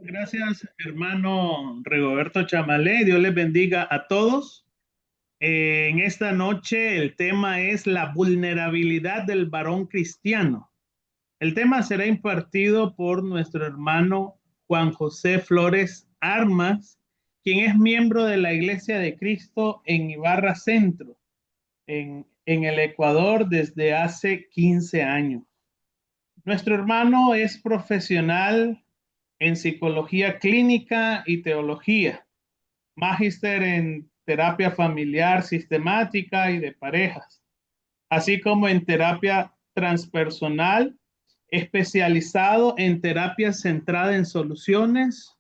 Gracias, hermano Rigoberto Chamalé. Dios les bendiga a todos. En esta noche el tema es la vulnerabilidad del varón cristiano. El tema será impartido por nuestro hermano Juan José Flores Armas, quien es miembro de la Iglesia de Cristo en Ibarra Centro, en el Ecuador desde hace 15 años. Nuestro hermano es profesional en psicología clínica y teología, magíster en terapia familiar sistemática y de parejas, así como en terapia transpersonal, especializado en terapia centrada en soluciones,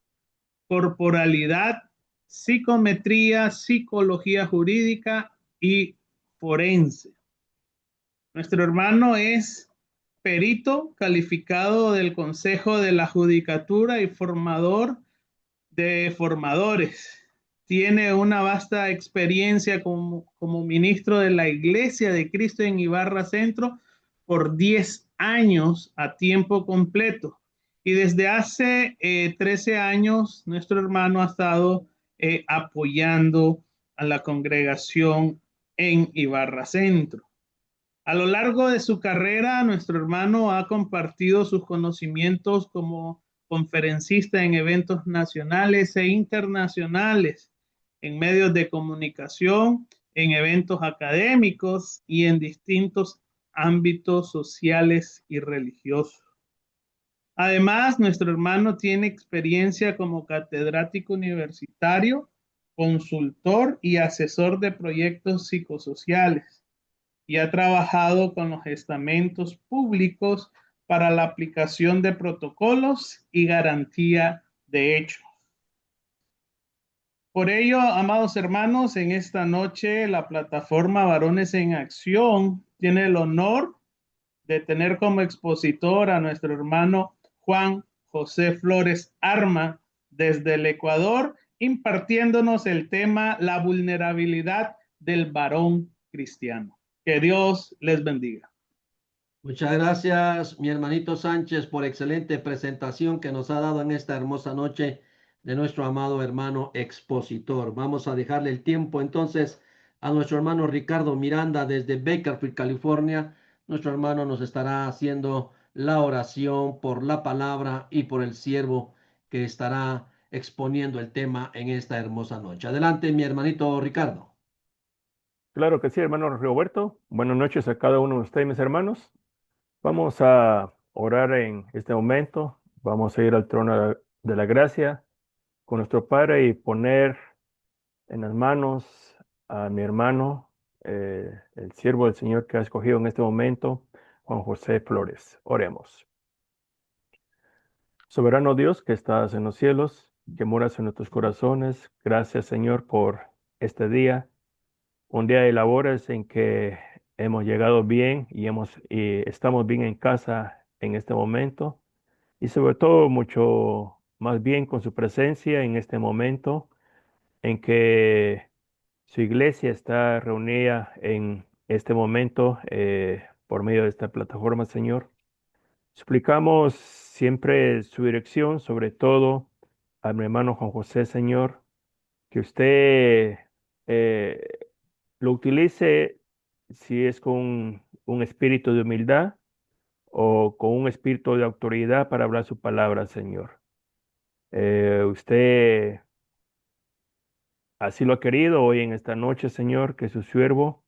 corporalidad, psicometría, psicología jurídica y forense. Nuestro hermano es perito calificado del Consejo de la Judicatura y formador de formadores. Tiene una vasta experiencia como ministro de la Iglesia de Cristo en Ibarra Centro por 10 años a tiempo completo. Y desde hace 13 años, nuestro hermano ha estado apoyando a la congregación en Ibarra Centro. A lo largo de su carrera, nuestro hermano ha compartido sus conocimientos como conferencista en eventos nacionales e internacionales, en medios de comunicación, en eventos académicos y en distintos ámbitos sociales y religiosos. Además, nuestro hermano tiene experiencia como catedrático universitario, consultor y asesor de proyectos psicosociales y ha trabajado con los estamentos públicos para la aplicación de protocolos y garantía de hechos. Por ello, amados hermanos, en esta noche la plataforma Varones en Acción tiene el honor de tener como expositor a nuestro hermano Juan José Flores Arma desde el Ecuador, impartiéndonos el tema la vulnerabilidad del varón cristiano. Que Dios les bendiga. Muchas gracias, mi hermanito Sánchez, por excelente presentación que nos ha dado en esta hermosa noche de nuestro amado hermano expositor. Vamos a dejarle el tiempo entonces a nuestro hermano Ricardo Miranda desde Bakersfield, California. Nuestro hermano nos estará haciendo la oración por la palabra y por el siervo que estará exponiendo el tema en esta hermosa noche. Adelante, mi hermanito Ricardo. Claro que sí, hermano Roberto. Buenas noches a cada uno de ustedes, mis hermanos. Vamos a orar en este momento. Vamos a ir al trono de la gracia con nuestro Padre y poner en las manos a mi hermano, el siervo del Señor que ha escogido en este momento, Juan José Flores. Oremos. Soberano Dios que estás en los cielos, que moras en nuestros corazones, gracias, Señor, por este día. Un día de labores en que hemos llegado bien y estamos bien en casa en este momento y sobre todo mucho más bien con su presencia en este momento en que su iglesia está reunida en este momento por medio de esta plataforma, Señor. Suplicamos siempre su dirección, sobre todo a mi hermano Juan José, Señor, que usted eh, lo utilice si es con un espíritu de humildad o con un espíritu de autoridad para hablar su palabra, Señor. Usted así lo ha querido hoy en esta noche, Señor, que su siervo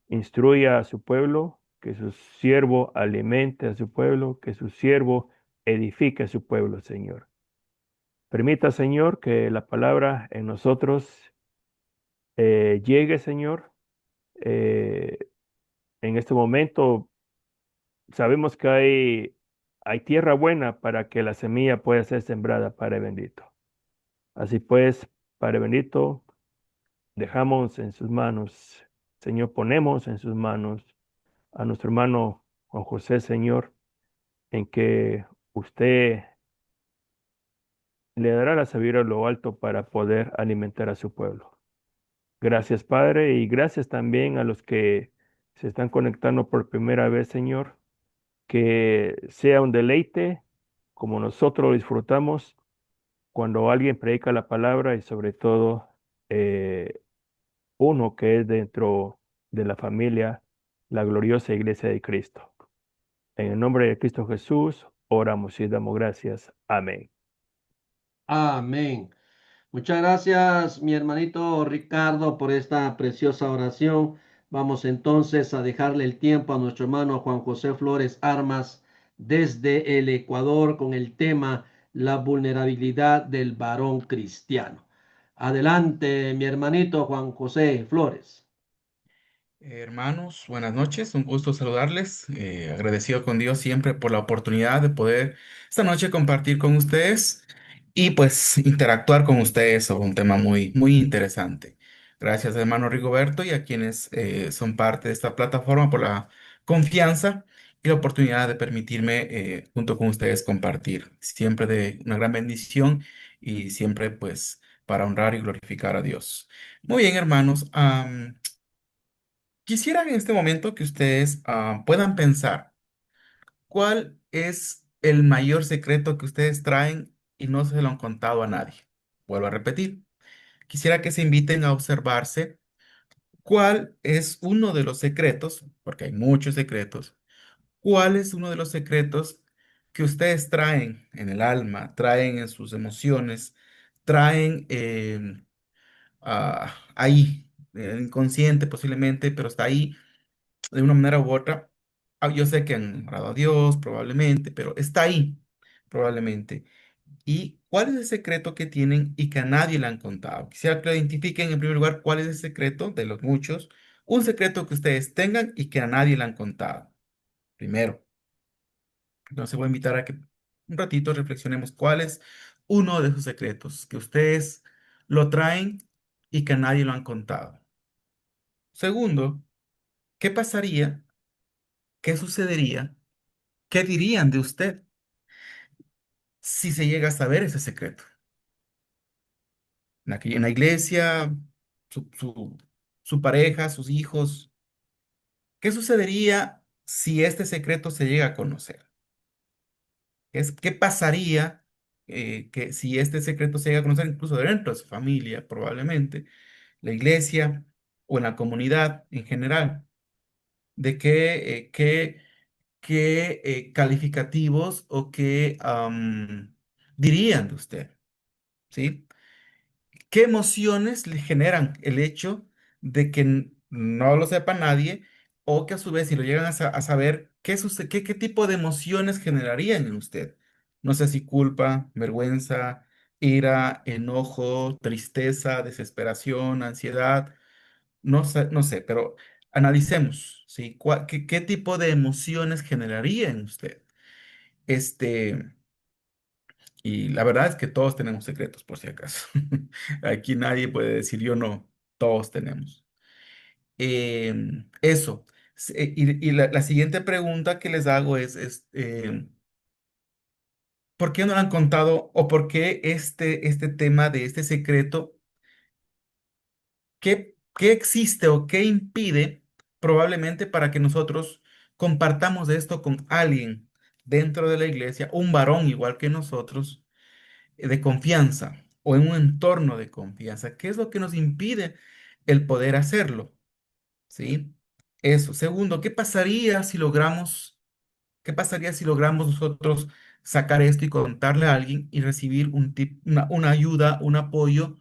instruya a su pueblo, que su siervo alimente a su pueblo, que su siervo edifique a su pueblo, Señor. Permita, Señor, que la palabra en nosotros llegue, Señor. Eh, en este momento sabemos que hay tierra buena para que la semilla pueda ser sembrada, Padre bendito. Así pues, Padre bendito, dejamos en sus manos, Señor, ponemos en sus manos a nuestro hermano Juan José, Señor, en que usted le dará la sabiduría a lo alto para poder alimentar a su pueblo. Gracias, Padre, y gracias también a los que se están conectando por primera vez, Señor. Que sea un deleite como nosotros lo disfrutamos cuando alguien predica la palabra y sobre todo eh, uno que es dentro de la familia, la gloriosa Iglesia de Cristo. En el nombre de Cristo Jesús, oramos y damos gracias. Amén. Amén. Muchas gracias, mi hermanito Ricardo, por esta preciosa oración. Vamos entonces a dejarle el tiempo a nuestro hermano Juan José Flores Armas desde el Ecuador con el tema la vulnerabilidad del varón cristiano. Adelante, mi hermanito Juan José Flores. Hermanos, buenas noches, un gusto saludarles, agradecido con Dios siempre por la oportunidad de poder esta noche compartir con ustedes y pues interactuar con ustedes sobre un tema muy, muy interesante. Gracias, hermano Rigoberto, y a quienes son parte de esta plataforma por la confianza y la oportunidad de permitirme junto con ustedes compartir. Siempre de una gran bendición y siempre pues para honrar y glorificar a Dios. Muy bien, hermanos. Quisiera en este momento que ustedes puedan pensar cuál es el mayor secreto que ustedes traen y no se lo han contado a nadie. Vuelvo a repetir. Quisiera que se inviten a observarse cuál es uno de los secretos, porque hay muchos secretos, cuál es uno de los secretos que ustedes traen en el alma, traen en sus emociones, traen ahí, inconsciente posiblemente, pero está ahí de una manera u otra. Yo sé que han orado a Dios, probablemente, pero está ahí, probablemente. ¿Y cuál es el secreto que tienen y que a nadie le han contado? Quisiera que lo identifiquen en primer lugar cuál es el secreto de los muchos, un secreto que ustedes tengan y que a nadie le han contado. Primero, entonces voy a invitar a que un ratito reflexionemos cuál es uno de esos secretos que ustedes lo traen y que a nadie lo han contado. Segundo, ¿qué pasaría? ¿Qué sucedería? ¿Qué dirían de usted si se llega a saber ese secreto? En la iglesia, su, su, su pareja, sus hijos. ¿Qué sucedería si este secreto se llega a conocer? ¿Qué pasaría que si este secreto se llega a conocer incluso dentro de su familia, probablemente, la iglesia o en la comunidad en general? ¿De qué calificativos o qué dirían de usted? ¿Sí? ¿Qué emociones le generan el hecho de que no lo sepa nadie o que a su vez si lo llegan a saber, qué tipo de emociones generarían en usted? No sé si culpa, vergüenza, ira, enojo, tristeza, desesperación, ansiedad, no sé, pero analicemos, ¿sí? ¿Qué tipo de emociones generaría en usted? Este... Y la verdad es que todos tenemos secretos, por si acaso. Aquí nadie puede decir yo no, todos tenemos. Eso. Y la siguiente pregunta que les hago es, ¿por qué no lo han contado o por qué este tema de este secreto, qué existe o qué impide probablemente para que nosotros compartamos esto con alguien dentro de la iglesia, un varón igual que nosotros? De confianza o en un entorno de confianza. ¿Qué es lo que nos impide el poder hacerlo? ¿Sí? Eso. Segundo, qué pasaría si logramos nosotros sacar esto y contarle a alguien y recibir una ayuda, un apoyo,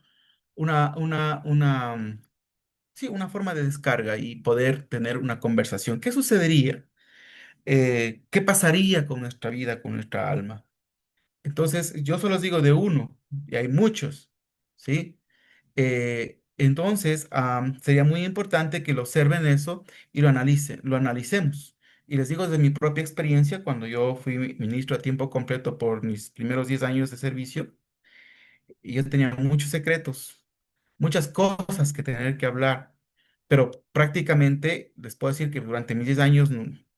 sí, una forma de descarga y poder tener una conversación? ¿Qué sucedería? ¿Qué pasaría con nuestra vida, con nuestra alma? Entonces, yo solo os digo de uno, y hay muchos, ¿sí? Entonces, sería muy importante que lo observen eso y lo analicemos. Y les digo desde mi propia experiencia, cuando yo fui ministro a tiempo completo por mis primeros 10 años de servicio, y yo tenía muchos secretos, muchas cosas que tener que hablar, pero prácticamente les puedo decir que durante mis 10 años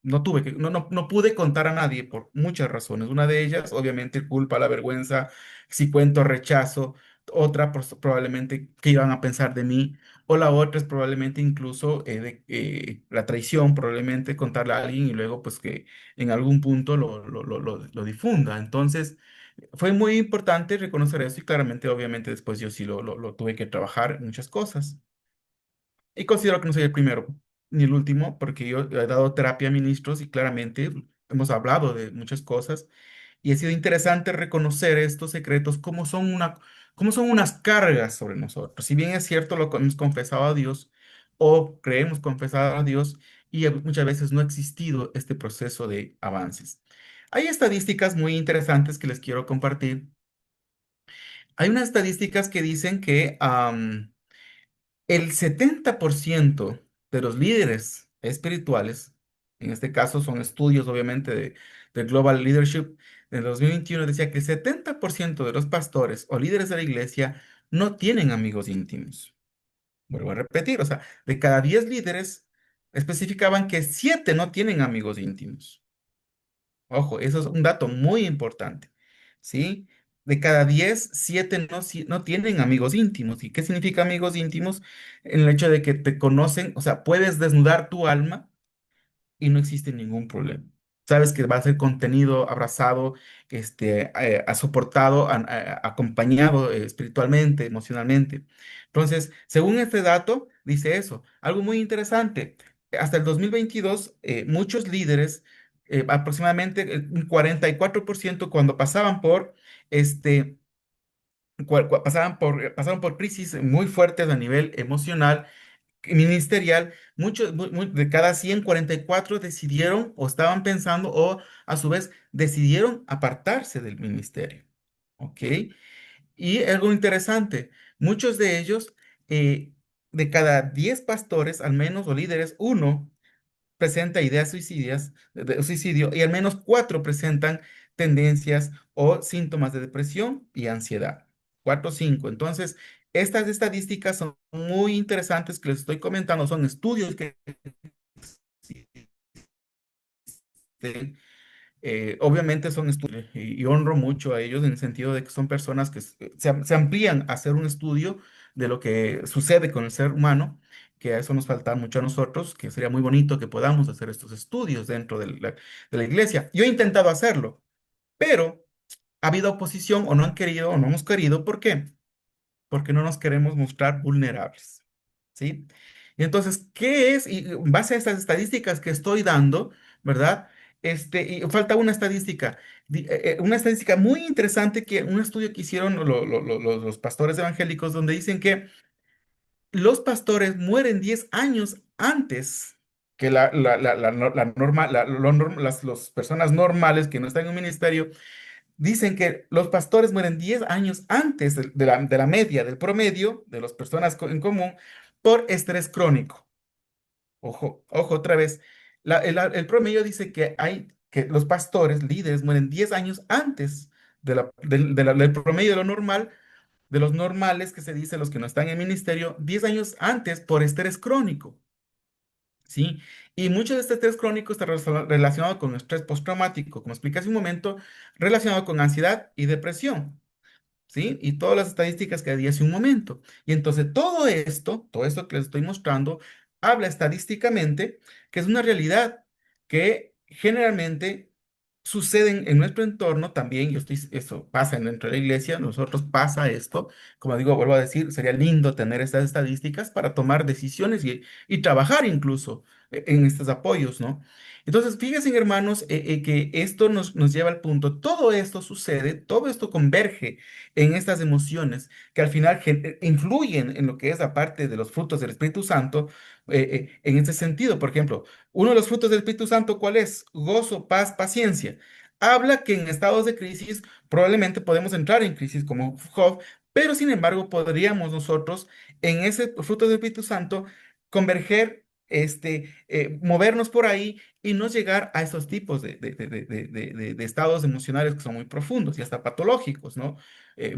no pude contar a nadie por muchas razones. Una de ellas, obviamente, culpa, la vergüenza, si cuento rechazo, otra probablemente que iban a pensar de mí, o la otra es probablemente incluso la traición, probablemente contarle a alguien y luego pues que en algún punto lo difunda. Entonces, Fue muy importante reconocer eso y claramente, obviamente, después yo sí lo tuve que trabajar en muchas cosas. Y considero que no soy el primero ni el último, porque yo he dado terapia a ministros y claramente hemos hablado de muchas cosas. Y ha sido interesante reconocer estos secretos como son unas cargas sobre nosotros. Si bien es cierto lo que hemos confesado a Dios o creemos confesar a Dios, y muchas veces no ha existido este proceso de avances. Hay estadísticas muy interesantes que les quiero compartir. Hay unas estadísticas que dicen que el 70% de los líderes espirituales, en este caso son estudios obviamente de Global Leadership de 2021, decía que el 70% de los pastores o líderes de la iglesia no tienen amigos íntimos. Vuelvo a repetir, o sea, de cada 10 líderes especificaban que 7 no tienen amigos íntimos. Ojo, eso es un dato muy importante, ¿sí? De cada 10 7 no, no tienen amigos íntimos. ¿Y qué significa amigos íntimos? En el hecho de que te conocen, o sea, puedes desnudar tu alma y no existe ningún problema. Sabes que va a ser contenido, abrazado, soportado, acompañado espiritualmente, emocionalmente. Entonces, según este dato, dice eso. Algo muy interesante. Hasta el 2022, muchos líderes, aproximadamente un 44% cuando pasaban por este, pasaban por crisis muy fuertes a nivel emocional ministerial, muchos de cada 100 44 decidieron o estaban pensando o a su vez decidieron apartarse del ministerio. ¿Ok? Y algo interesante, muchos de ellos, eh, de cada 10 pastores, al menos, o líderes, uno presenta ideas suicidias, de suicidio y al menos 4 presentan tendencias o síntomas de depresión y ansiedad. 4 o 5. Entonces, estas estadísticas son muy interesantes que les estoy comentando, son estudios que existen. Obviamente son estudios y honro mucho a ellos en el sentido de que son personas que se amplían a hacer un estudio de lo que sucede con el ser humano, que a eso nos falta mucho a nosotros, que sería muy bonito que podamos hacer estos estudios dentro de la iglesia. Yo he intentado hacerlo, pero ha habido oposición o no han querido o no hemos querido. ¿Por qué? Porque no nos queremos mostrar vulnerables, ¿sí? Y entonces, ¿qué es? Y en base a estas estadísticas que estoy dando, ¿verdad? Y falta una estadística, una estadística muy interesante que un estudio que hicieron los pastores evangélicos, donde dicen que los pastores mueren 10 años antes que la norma, las personas normales que no están en un ministerio. Dicen que los pastores mueren 10 años antes de la media, del promedio de las personas en común por estrés crónico. Ojo, ojo, otra vez. El promedio dice que los pastores, líderes, mueren 10 años antes del promedio de lo normal, de los normales que se dice, los que no están en ministerio, 10 años antes por estrés crónico. ¿Sí? Y mucho de este estrés crónico está relacionado con estrés postraumático, como expliqué hace un momento, relacionado con ansiedad y depresión. ¿Sí? Y todas las estadísticas que di hace un momento. Y entonces todo esto que les estoy mostrando, habla estadísticamente que es una realidad que generalmente sucede en nuestro entorno también. Eso pasa dentro de la iglesia, nosotros pasa esto. Como digo, vuelvo a decir, sería lindo tener estas estadísticas para tomar decisiones y trabajar incluso en estos apoyos, ¿no? Entonces, fíjense, hermanos, que esto nos lleva al punto, todo esto sucede, todo esto converge en estas emociones que al final influyen en lo que es la parte de los frutos del Espíritu Santo, en este sentido. Por ejemplo, uno de los frutos del Espíritu Santo, ¿cuál es? Gozo, paz, paciencia. Habla que en estados de crisis probablemente podemos entrar en crisis como Job, pero sin embargo podríamos nosotros en ese fruto del Espíritu Santo converger, movernos por ahí y no llegar a esos tipos de estados emocionales que son muy profundos y hasta patológicos, ¿no? E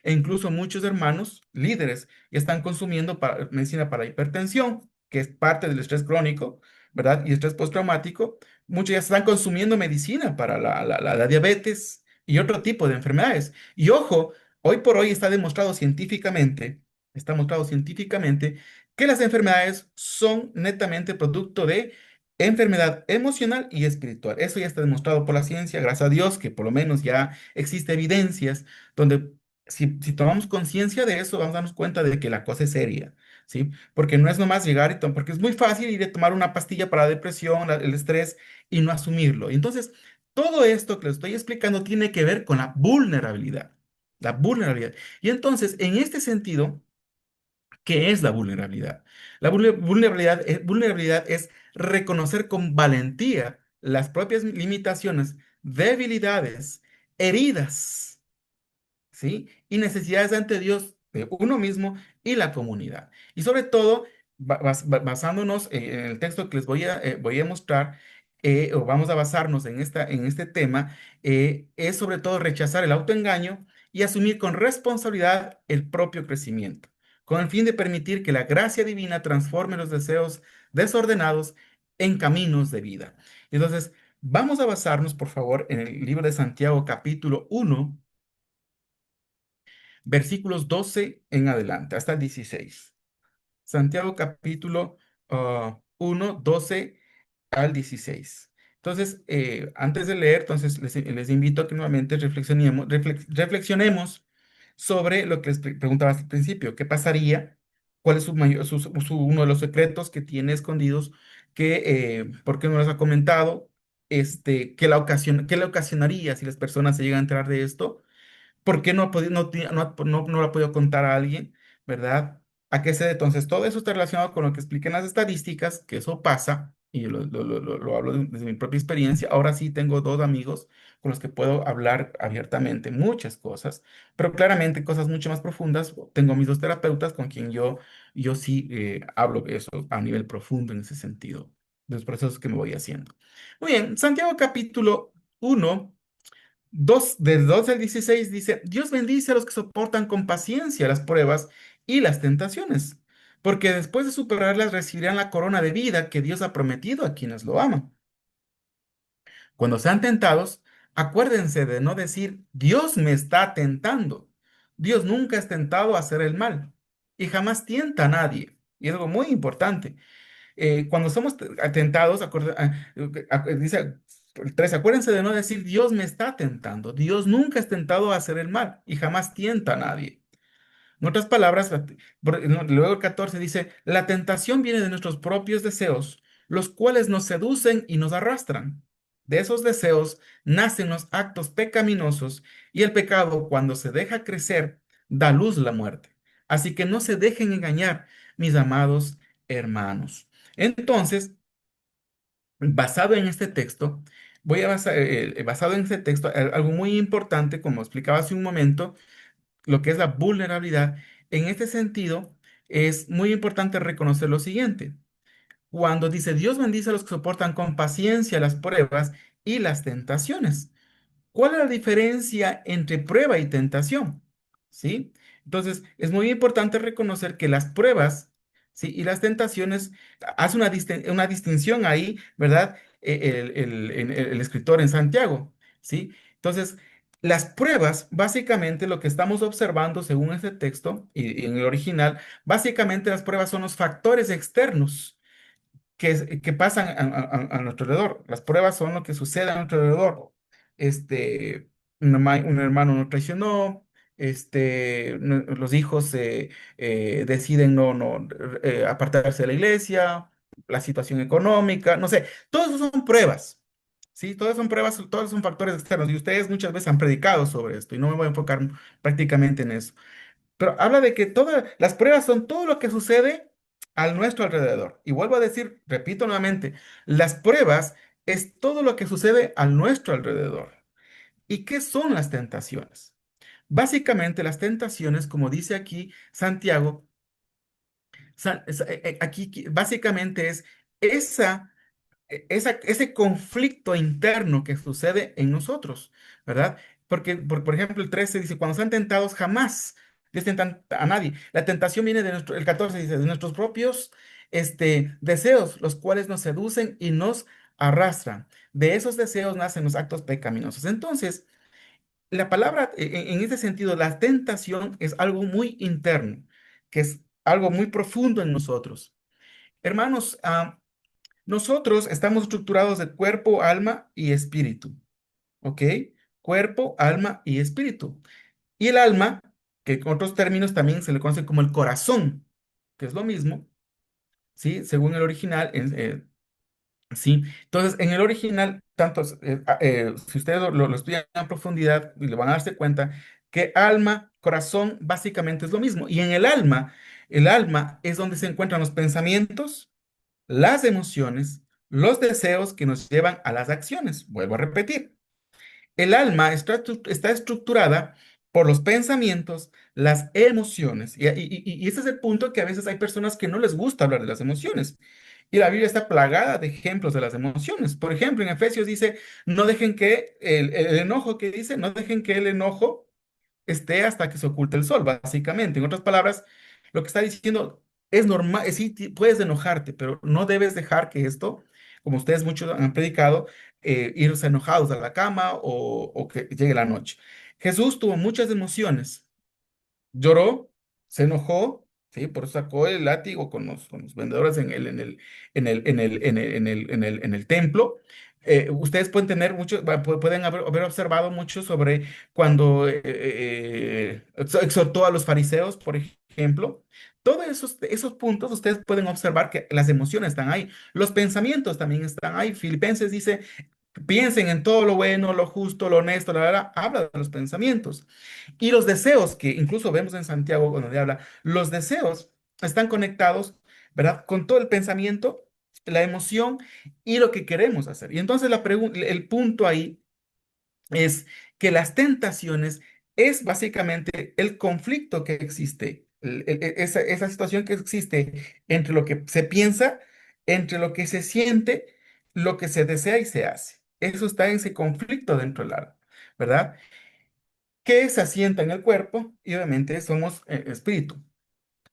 incluso muchos hermanos, líderes, ya están consumiendo medicina para hipertensión, que es parte del estrés crónico, ¿verdad? Y estrés postraumático. Muchos ya están consumiendo medicina para la diabetes y otro tipo de enfermedades. Y ojo, hoy por hoy está mostrado científicamente que las enfermedades son netamente producto de enfermedad emocional y espiritual. Eso ya está demostrado por la ciencia, gracias a Dios, que por lo menos ya existe evidencias donde si tomamos conciencia de eso, vamos a darnos cuenta de que la cosa es seria, ¿sí? Porque no es nomás llegar porque es muy fácil ir a tomar una pastilla para la depresión, el estrés y no asumirlo. Entonces, todo esto que les estoy explicando tiene que ver con la vulnerabilidad. La vulnerabilidad. Y entonces, en este sentido, ¿qué es la vulnerabilidad? La vulnerabilidad es reconocer con valentía las propias limitaciones, debilidades, heridas, ¿sí? Y necesidades ante Dios de uno mismo y la comunidad. Y sobre todo, basándonos en el texto que les voy a mostrar, o vamos a basarnos en este tema, es sobre todo rechazar el autoengaño y asumir con responsabilidad el propio crecimiento, con el fin de permitir que la gracia divina transforme los deseos desordenados en caminos de vida. Entonces, vamos a basarnos, por favor, en el libro de Santiago, capítulo 1, versículos 12 en adelante, hasta el 16. Santiago capítulo 1, 12 al 16. Entonces, antes de leer, entonces les invito a que nuevamente reflexionemos sobre lo que les preguntaba al principio. ¿Qué pasaría? ¿Cuál es uno de los secretos que tiene escondidos? ¿Por qué no les ha comentado? ¿Qué le ocasionaría si las personas se llegan a enterar de esto? ¿Por qué no, no lo ha podido contar a alguien? ¿Verdad? ¿A qué se debe? Entonces, todo eso está relacionado con lo que expliqué en las estadísticas, que eso pasa, y lo hablo desde mi propia experiencia. Ahora sí tengo dos amigos con los que puedo hablar abiertamente muchas cosas, pero claramente cosas mucho más profundas. Tengo mis dos terapeutas con quien yo sí hablo de eso a nivel profundo en ese sentido, de los procesos que me voy haciendo. Muy bien, Santiago capítulo 1. Del 12 al 16 dice, Dios bendice a los que soportan con paciencia las pruebas y las tentaciones, porque después de superarlas recibirán la corona de vida que Dios ha prometido a quienes lo aman. Cuando sean tentados, acuérdense de no decir, Dios me está tentando. Dios nunca es tentado a hacer el mal y jamás tienta a nadie. Y es algo muy importante. Cuando somos tentados, dice el 3, acuérdense de no decir Dios me está tentando. Dios nunca es tentado a hacer el mal y jamás tienta a nadie. En otras palabras, luego el 14 dice, la tentación viene de nuestros propios deseos, los cuales nos seducen y nos arrastran. De esos deseos nacen los actos pecaminosos y el pecado, cuando se deja crecer, da luz la muerte. Así que no se dejen engañar, mis amados hermanos. Entonces, basado en este texto, basado en este texto, algo muy importante, como explicaba hace un momento, lo que es la vulnerabilidad. En este sentido, es muy importante reconocer lo siguiente. Cuando dice Dios bendice a los que soportan con paciencia las pruebas y las tentaciones. ¿Cuál es la diferencia entre prueba y tentación? ¿Sí? Entonces, es muy importante reconocer que las pruebas, ¿sí? Y las tentaciones, hace una distinción ahí, ¿verdad? El escritor en Santiago, ¿sí? Entonces, las pruebas, básicamente lo que estamos observando según este texto y en el original, básicamente las pruebas son los factores externos que pasan a nuestro alrededor. Las pruebas son lo que sucede a nuestro alrededor. Este, un hermano nos traicionó, los hijos deciden apartarse de la iglesia, la situación económica, no sé, todos esos son pruebas. Sí, todas son pruebas, todos son factores externos y ustedes muchas veces han predicado sobre esto y no me voy a enfocar prácticamente en eso. Pero habla de que todas las pruebas son todo lo que sucede a nuestro alrededor. Y vuelvo a decir, repito nuevamente, las pruebas es todo lo que sucede a nuestro alrededor. ¿Y qué son las tentaciones? Básicamente las tentaciones, como dice aquí Santiago, básicamente es esa ese conflicto interno que sucede en nosotros, ¿verdad? Porque, por ejemplo, el 13 dice, cuando sean tentados, jamás les tentan a nadie. La tentación viene el 14 dice, de nuestros propios deseos, los cuales nos seducen y nos arrastran. De esos deseos nacen los actos pecaminosos. Entonces, la palabra, en ese sentido, la tentación es algo muy interno, que es algo muy profundo en nosotros. Hermanos, Nosotros estamos estructurados de cuerpo, alma y espíritu, ¿ok? Cuerpo, alma y espíritu. Y el alma, que con otros términos también se le conoce como el corazón, que es lo mismo, ¿sí? Según el original, sí. Entonces, en el original, tanto, si ustedes lo estudian a profundidad, y le van a darse cuenta que alma, corazón, básicamente es lo mismo. Y en el alma es donde se encuentran los pensamientos, las emociones, los deseos que nos llevan a las acciones. Vuelvo a repetir. El alma está estructurada por los pensamientos, las emociones. Y ese es el punto que a veces hay personas que no les gusta hablar de las emociones. Y la Biblia está plagada de ejemplos de las emociones. Por ejemplo, en Efesios dice, no dejen que el enojo que dice, no dejen que el enojo esté hasta que se oculte el sol, básicamente. En otras palabras, lo que está diciendo es normal, sí, puedes enojarte, pero no debes dejar que esto, como ustedes muchos han predicado, irse enojados a la cama o que llegue la noche. Jesús tuvo muchas emociones, lloró, se enojó, ¿sí? Por eso sacó el látigo con los vendedores en el templo. Ustedes pueden tener mucho, pueden haber observado mucho sobre cuando exhortó a los fariseos, por ejemplo. Todos esos puntos ustedes pueden observar que las emociones están ahí, los pensamientos también están ahí. Filipenses dice, piensen en todo lo bueno, lo justo, lo honesto, la verdad, habla de los pensamientos. Y los deseos, que incluso vemos en Santiago cuando habla, los deseos están conectados, ¿verdad? Con todo el pensamiento, la emoción y lo que queremos hacer. Y entonces el punto ahí es que las tentaciones es básicamente el conflicto que existe, esa situación que existe entre lo que se piensa, entre lo que se siente, lo que se desea y se hace. Eso está en ese conflicto dentro del alma, ¿verdad? Que se asienta en el cuerpo y obviamente somos espíritu.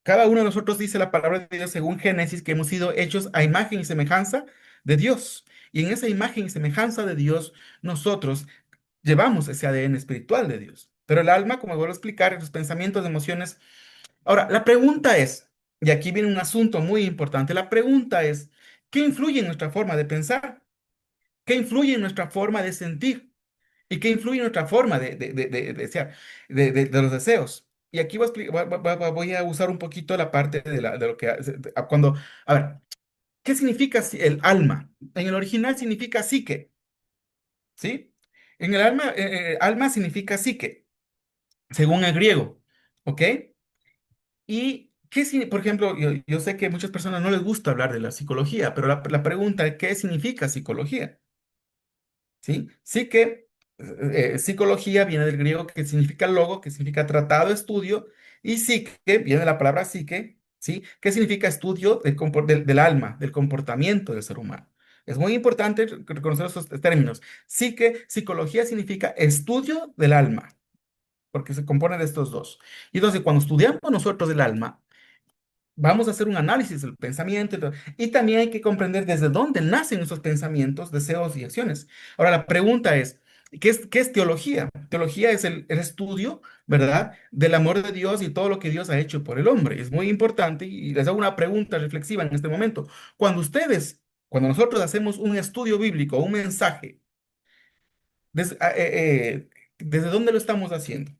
Cada uno de nosotros dice la palabra de Dios según Génesis que hemos sido hechos a imagen y semejanza de Dios. Y en esa imagen y semejanza de Dios, nosotros llevamos ese ADN espiritual de Dios. Pero el alma, como vuelvo a explicar, los pensamientos, emociones. Ahora, la pregunta es, y aquí viene un asunto muy importante, la pregunta es, ¿qué influye en nuestra forma de pensar? ¿Qué influye en nuestra forma de sentir? ¿Y qué influye en nuestra forma de desear, de los deseos? Y aquí voy a usar un poquito la parte de lo que cuando, a ver, ¿qué significa el alma? En el original significa psique, ¿sí? En el alma, alma significa psique, según el griego, ¿ok? Y por ejemplo, yo sé que a muchas personas no les gusta hablar de la psicología, pero la pregunta es, ¿qué significa psicología? ¿Sí? Sí que psicología viene del griego que significa logo, que significa tratado, estudio, y psique viene de la palabra psique, ¿sí? Que significa estudio del alma, del comportamiento del ser humano. Es muy importante reconocer esos términos. Psique, psicología significa estudio del alma, porque se compone de estos dos. Y entonces, cuando estudiamos nosotros el alma, vamos a hacer un análisis del pensamiento y también hay que comprender desde dónde nacen esos pensamientos, deseos y acciones. Ahora, la pregunta es, qué es teología? Teología es el estudio, ¿verdad?, del amor de Dios y todo lo que Dios ha hecho por el hombre. Es muy importante y les hago una pregunta reflexiva en este momento. Cuando nosotros hacemos un estudio bíblico, un mensaje, ¿desde dónde lo estamos haciendo?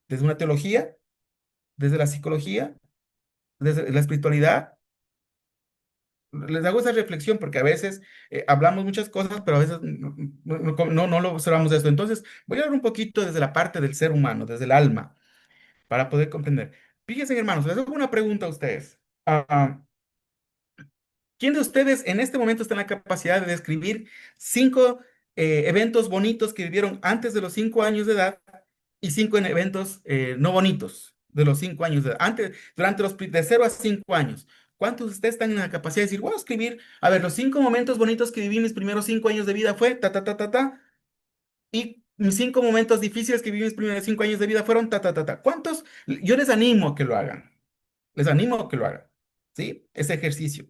¿Desde una teología? ¿Desde la psicología? ¿Desde la espiritualidad? Les hago esa reflexión porque a veces hablamos muchas cosas, pero a veces no lo observamos esto. Entonces, voy a hablar un poquito desde la parte del ser humano, desde el alma, para poder comprender. Fíjense, hermanos, les hago una pregunta a ustedes. ¿Quién de ustedes en este momento está en la capacidad de describir 5 eventos bonitos que vivieron antes de los 5 años de edad y 5 eventos no bonitos de los 5 años de edad? Durante de 0 a 5 años. ¿Cuántos de ustedes están en la capacidad de decir, voy a escribir, a ver, los 5 momentos bonitos que viví en mis primeros 5 años de vida fue ta, ta, ta, ta, ta, y mis 5 momentos difíciles que viví en mis primeros 5 años de vida fueron ta, ta, ta, ta? ¿Cuántos? Yo les animo a que lo hagan. Les animo a que lo hagan. ¿Sí? Ese ejercicio.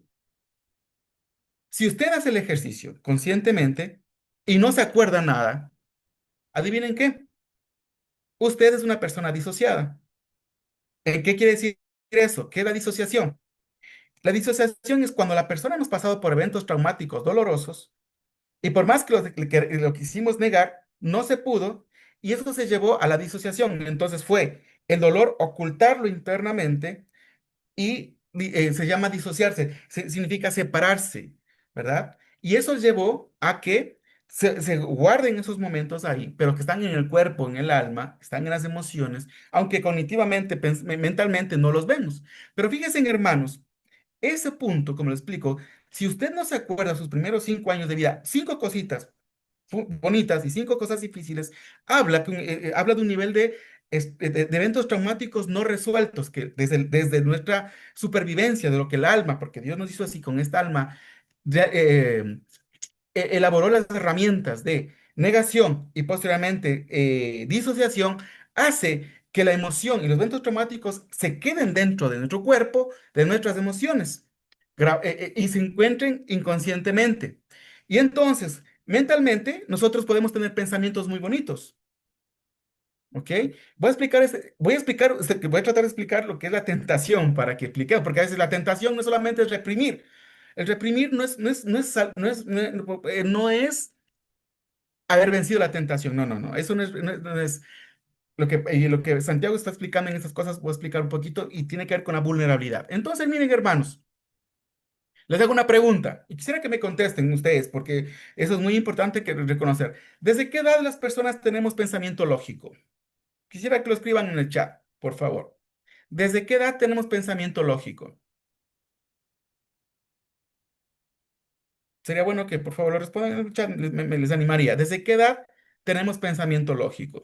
Si usted hace el ejercicio conscientemente y no se acuerda nada, adivinen qué, usted es una persona disociada. ¿Qué quiere decir eso? ¿Qué es la disociación? La disociación es cuando la persona hemos pasado por eventos traumáticos dolorosos y por más que lo quisimos negar, no se pudo y eso se llevó a la disociación. Entonces fue el dolor ocultarlo internamente y se llama disociarse, significa separarse, ¿verdad? Y eso llevó a que se guarden esos momentos ahí, pero que están en el cuerpo, en el alma, están en las emociones, aunque cognitivamente, mentalmente no los vemos. Pero fíjense, hermanos, ese punto, como lo explico, si usted no se acuerda sus primeros 5 años de vida, 5 cositas bonitas y 5 cosas difíciles, habla de un nivel de eventos traumáticos no resueltos, que desde nuestra supervivencia, de lo que el alma, porque Dios nos hizo así con esta alma, ya, elaboró las herramientas de negación y posteriormente disociación, hace que la emoción y los eventos traumáticos se queden dentro de nuestro cuerpo, de nuestras emociones, y se encuentren inconscientemente. Y entonces, mentalmente, nosotros podemos tener pensamientos muy bonitos. ¿Ok? Voy a tratar de explicar lo que es la tentación para que expliquemos, porque a veces la tentación no solamente es reprimir. El reprimir no es haber vencido la tentación. No, no, no. Eso no es lo que Santiago está explicando en estas cosas. Voy a explicar un poquito y tiene que ver con la vulnerabilidad. Entonces, miren, hermanos, les hago una pregunta y quisiera que me contesten ustedes, porque eso es muy importante que reconocer. ¿Desde qué edad las personas tenemos pensamiento lógico? Quisiera que lo escriban en el chat, por favor. ¿Desde qué edad tenemos pensamiento lógico? Sería bueno que por favor lo respondan en el chat, les animaría. ¿Desde qué edad tenemos pensamiento lógico?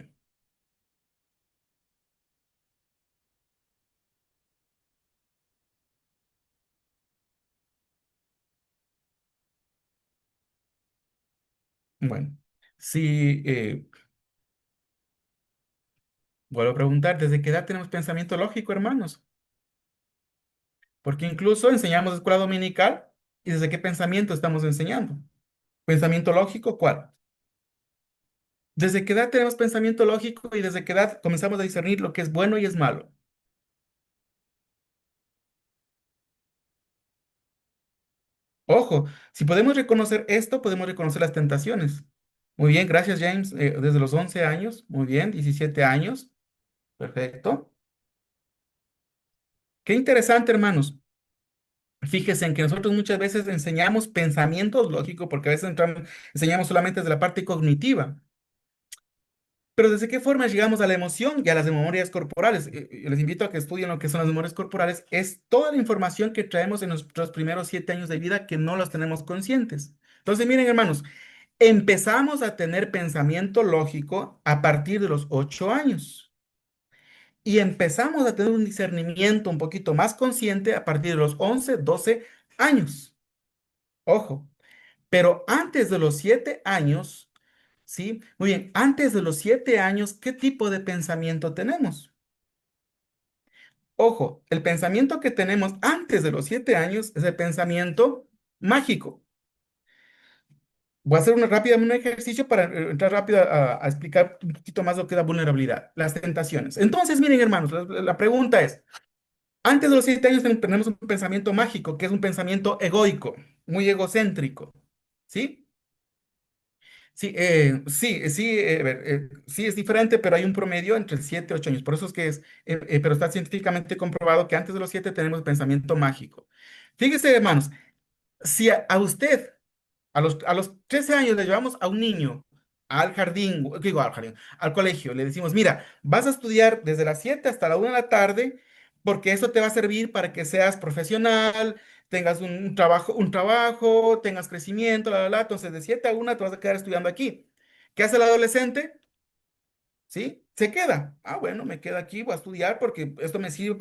Bueno, si vuelvo a preguntar, ¿desde qué edad tenemos pensamiento lógico, hermanos? Porque incluso enseñamos escuela dominical y ¿desde qué pensamiento estamos enseñando? ¿Pensamiento lógico cuál? ¿Desde qué edad tenemos pensamiento lógico y desde qué edad comenzamos a discernir lo que es bueno y es malo? Ojo, si podemos reconocer esto, podemos reconocer las tentaciones. Muy bien, gracias James. Desde los 11 años, muy bien, 17 años, perfecto. Qué interesante, hermanos. Fíjense en que nosotros muchas veces enseñamos pensamientos lógicos porque a veces enseñamos solamente desde la parte cognitiva. Pero ¿desde qué forma llegamos a la emoción y a las memorias corporales? Les invito a que estudien lo que son las memorias corporales. Es toda la información que traemos en nuestros primeros 7 años de vida que no las tenemos conscientes. Entonces, miren, hermanos, empezamos a tener pensamiento lógico a partir de los 8 años y empezamos a tener un discernimiento un poquito más consciente a partir de los 11, 12 años. Ojo, pero antes de los 7 años, ¿sí? Muy bien, antes de los 7 años, ¿qué tipo de pensamiento tenemos? Ojo, el pensamiento que tenemos antes de los 7 años es el pensamiento mágico. Voy a hacer un ejercicio para entrar rápido a explicar un poquito más lo que es la vulnerabilidad, las tentaciones. Entonces, miren, hermanos, la pregunta es, antes de los 7 años tenemos un pensamiento mágico, que es un pensamiento egoico, muy egocéntrico, ¿sí? Sí, sí, a ver, sí es diferente, pero hay un promedio entre 7 y 8 años. Por eso es que pero está científicamente comprobado que antes de los 7 tenemos pensamiento mágico. Fíjese, hermanos, si a usted a los 13 años le llevamos a un niño al jardín, digo al jardín, al colegio, le decimos, mira, vas a estudiar desde las 7 hasta la 1 de la tarde, porque eso te va a servir para que seas profesional, tengas un trabajo, tengas crecimiento, entonces de 7 a 1 te vas a quedar estudiando aquí. ¿Qué hace el adolescente? ¿Sí? Se queda. Ah, bueno, me quedo aquí, voy a estudiar porque esto me sirve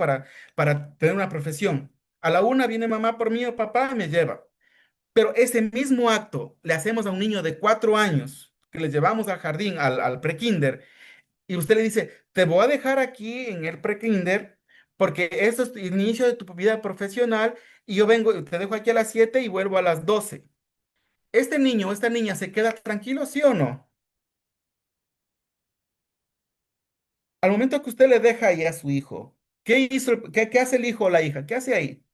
para tener una profesión. A la 1 viene mamá por mí o papá y me lleva. Pero ese mismo acto le hacemos a un niño de 4 años, que le llevamos al jardín, al prekinder, y usted le dice, te voy a dejar aquí en el prekinder porque esto es el inicio de tu vida profesional y yo vengo, te dejo aquí a las 7 y vuelvo a las 12. ¿Este niño o esta niña se queda tranquilo, sí o no? Al momento que usted le deja ahí a su hijo, ¿qué hizo, qué hace el hijo o la hija? ¿Qué hace ahí?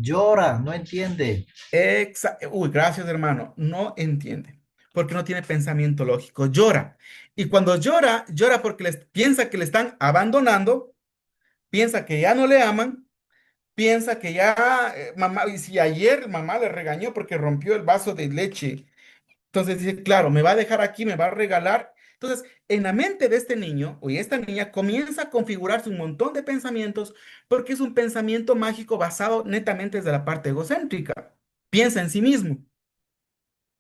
Llora, no entiende. Uy, gracias, hermano. No entiende, porque no tiene pensamiento lógico. Llora. Y cuando llora, llora porque piensa que le están abandonando, piensa que ya no le aman, piensa que ya, mamá, y si ayer mamá le regañó porque rompió el vaso de leche, entonces dice, claro, me va a dejar aquí, me va a regalar. Entonces, en la mente de este niño o esta niña comienza a configurarse un montón de pensamientos porque es un pensamiento mágico basado netamente desde la parte egocéntrica. Piensa en sí mismo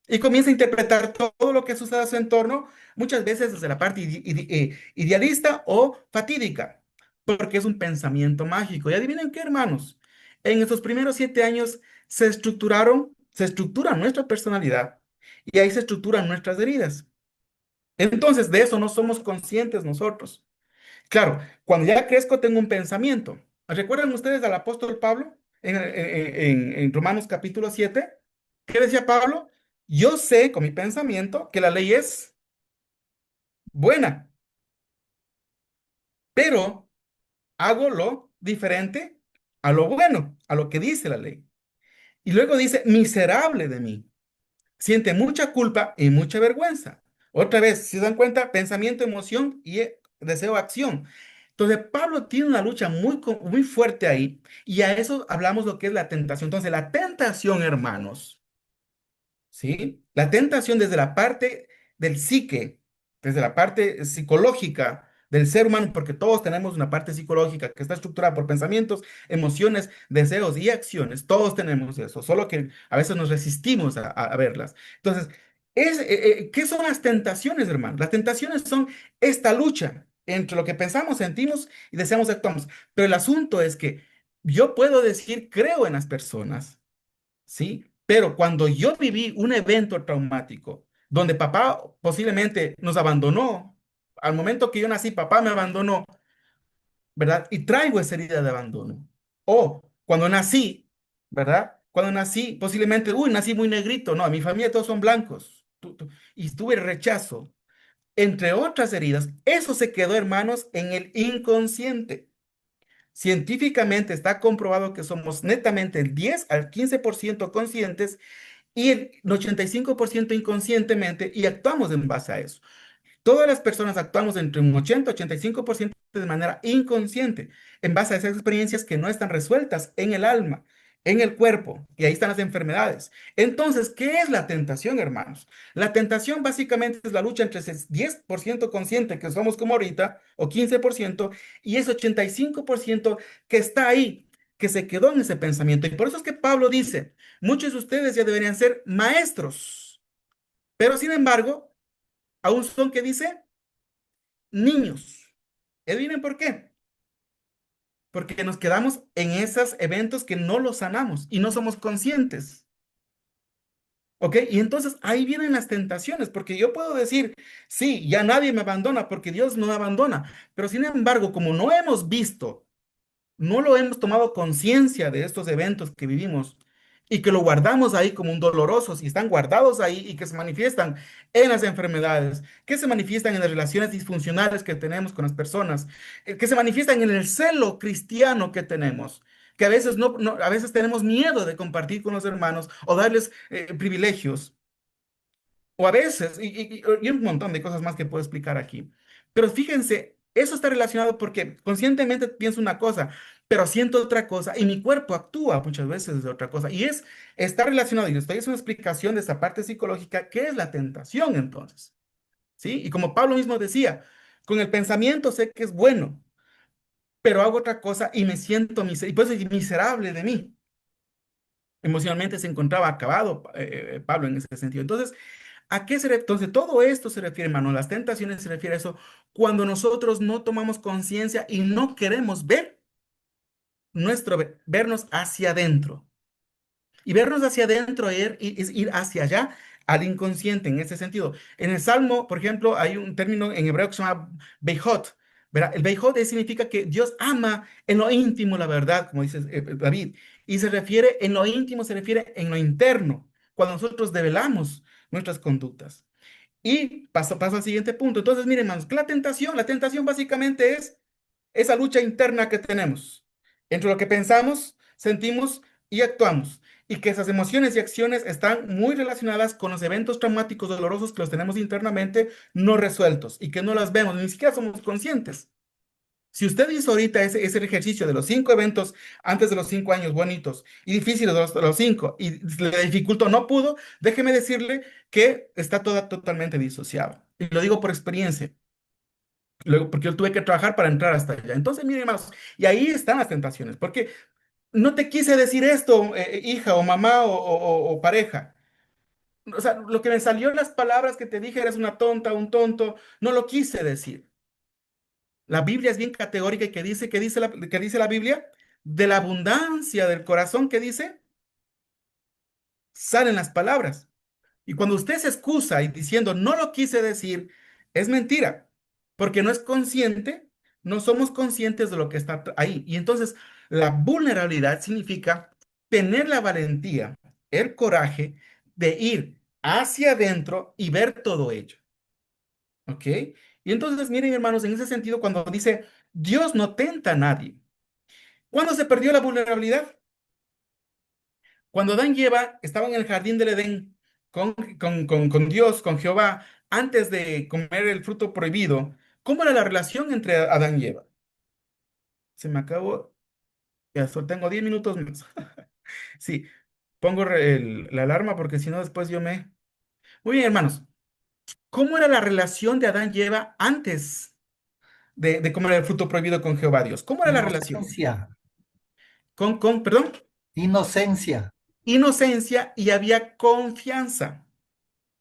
y comienza a interpretar todo lo que sucede a su entorno, muchas veces desde la parte idealista o fatídica, porque es un pensamiento mágico. Y adivinen qué, hermanos, en estos primeros 7 años se estructura nuestra personalidad y ahí se estructuran nuestras heridas. Entonces, de eso no somos conscientes nosotros. Claro, cuando ya crezco tengo un pensamiento. ¿Recuerdan ustedes al apóstol Pablo en Romanos capítulo 7? ¿Qué decía Pablo? Yo sé con mi pensamiento que la ley es buena, pero hago lo diferente a lo bueno, a lo que dice la ley. Y luego dice, miserable de mí. Siente mucha culpa y mucha vergüenza. Otra vez, si se dan cuenta, pensamiento, emoción y deseo, acción. Entonces, Pablo tiene una lucha muy fuerte ahí y a eso hablamos lo que es la tentación. Entonces, la tentación, hermanos, ¿sí? La tentación desde la parte del psique, desde la parte psicológica del ser humano, porque todos tenemos una parte psicológica que está estructurada por pensamientos, emociones, deseos y acciones. Todos tenemos eso, solo que a veces nos resistimos a verlas. Entonces, ¿qué son las tentaciones, hermano? Las tentaciones son esta lucha entre lo que pensamos, sentimos y deseamos, actuamos. Pero el asunto es que yo puedo decir, creo en las personas. ¿Sí? Pero cuando yo viví un evento traumático donde papá posiblemente nos abandonó, al momento que yo nací, papá me abandonó, ¿verdad? Y traigo esa herida de abandono. O cuando nací, ¿verdad? Cuando nací, posiblemente, uy, nací muy negrito, no, en mi familia todos son blancos, y tuve rechazo, entre otras heridas, eso se quedó, hermanos, en el inconsciente. Científicamente está comprobado que somos netamente el 10 al 15% conscientes y el 85% inconscientemente y actuamos en base a eso. Todas las personas actuamos entre un 80 y 85% de manera inconsciente, en base a esas experiencias que no están resueltas en el alma, en el cuerpo, y ahí están las enfermedades. Entonces, ¿qué es la tentación, hermanos? La tentación básicamente es la lucha entre ese 10% consciente que somos como ahorita, o 15%, y ese 85% que está ahí, que se quedó en ese pensamiento. Y por eso es que Pablo dice, muchos de ustedes ya deberían ser maestros, pero sin embargo, aún son, ¿qué dice? Niños. ¿Adivinen por qué? Porque nos quedamos en esos eventos que no los sanamos y no somos conscientes. ¿Ok? Y entonces ahí vienen las tentaciones, porque yo puedo decir, sí, ya nadie me abandona porque Dios no me abandona, pero sin embargo, como no hemos visto, no lo hemos tomado conciencia de estos eventos que vivimos y que lo guardamos ahí como un dolorosos y están guardados ahí y que se manifiestan en las enfermedades, que se manifiestan en las relaciones disfuncionales que tenemos con las personas, que se manifiestan en el celo cristiano que tenemos. Que a veces a veces tenemos miedo de compartir con los hermanos o darles privilegios. O a veces, y un montón de cosas más que puedo explicar aquí. Pero fíjense, eso está relacionado porque conscientemente pienso una cosa, pero siento otra cosa y mi cuerpo actúa muchas veces de otra cosa. Está relacionado, y estoy haciendo una explicación de esa parte psicológica, ¿qué es la tentación entonces? ¿Sí? Y como Pablo mismo decía, con el pensamiento sé que es bueno, pero hago otra cosa y me siento miserable, y pues soy miserable de mí. Emocionalmente se encontraba acabado Pablo en ese sentido. Entonces, entonces, todo esto se refiere, hermano, las tentaciones se refiere a eso cuando nosotros no tomamos conciencia y no queremos vernos hacia adentro. Y vernos hacia adentro es ir hacia allá al inconsciente en ese sentido. En el Salmo, por ejemplo, hay un término en hebreo que se llama Beijot. ¿Verdad? El Beijot significa que Dios ama en lo íntimo la verdad, como dice David. Y se refiere, en lo íntimo se refiere en lo interno, cuando nosotros develamos nuestras conductas. Y paso al siguiente punto. Entonces, miren, hermanos, la tentación básicamente es esa lucha interna que tenemos entre lo que pensamos, sentimos y actuamos. Y que esas emociones y acciones están muy relacionadas con los eventos traumáticos dolorosos que los tenemos internamente no resueltos y que no las vemos, ni siquiera somos conscientes. Si usted hizo ahorita ese ejercicio de los 5 eventos antes de los 5 años bonitos y difíciles de los 5 y le dificultó, no pudo, déjeme decirle que está totalmente disociado. Y lo digo por experiencia. Luego, porque yo tuve que trabajar para entrar hasta allá. Entonces, miren, hermanos, y ahí están las tentaciones, porque no te quise decir esto, hija o mamá o pareja. O sea, lo que me salió en las palabras que te dije, eres una tonta, un tonto, no lo quise decir. La Biblia es bien categórica y que dice la Biblia, de la abundancia del corazón que dice, salen las palabras. Y cuando usted se excusa y diciendo no lo quise decir, es mentira, porque no es consciente, no somos conscientes de lo que está ahí. Y entonces la vulnerabilidad significa tener la valentía, el coraje de ir hacia adentro y ver todo ello. ¿Ok? Y entonces, miren, hermanos, en ese sentido, cuando dice Dios no tenta a nadie, ¿cuándo se perdió la vulnerabilidad? Cuando Adán y Eva estaban en el jardín del Edén con Dios, con Jehová, antes de comer el fruto prohibido, ¿cómo era la relación entre Adán y Eva? Se me acabó, ya solo tengo 10 minutos más. Sí, pongo la alarma porque si no después yo me... Muy bien, hermanos, ¿cómo era la relación de Adán y Eva antes de comer el fruto prohibido con Jehová Dios? ¿Cómo era la relación? Inocencia, Perdón, inocencia. inocencia y había confianza.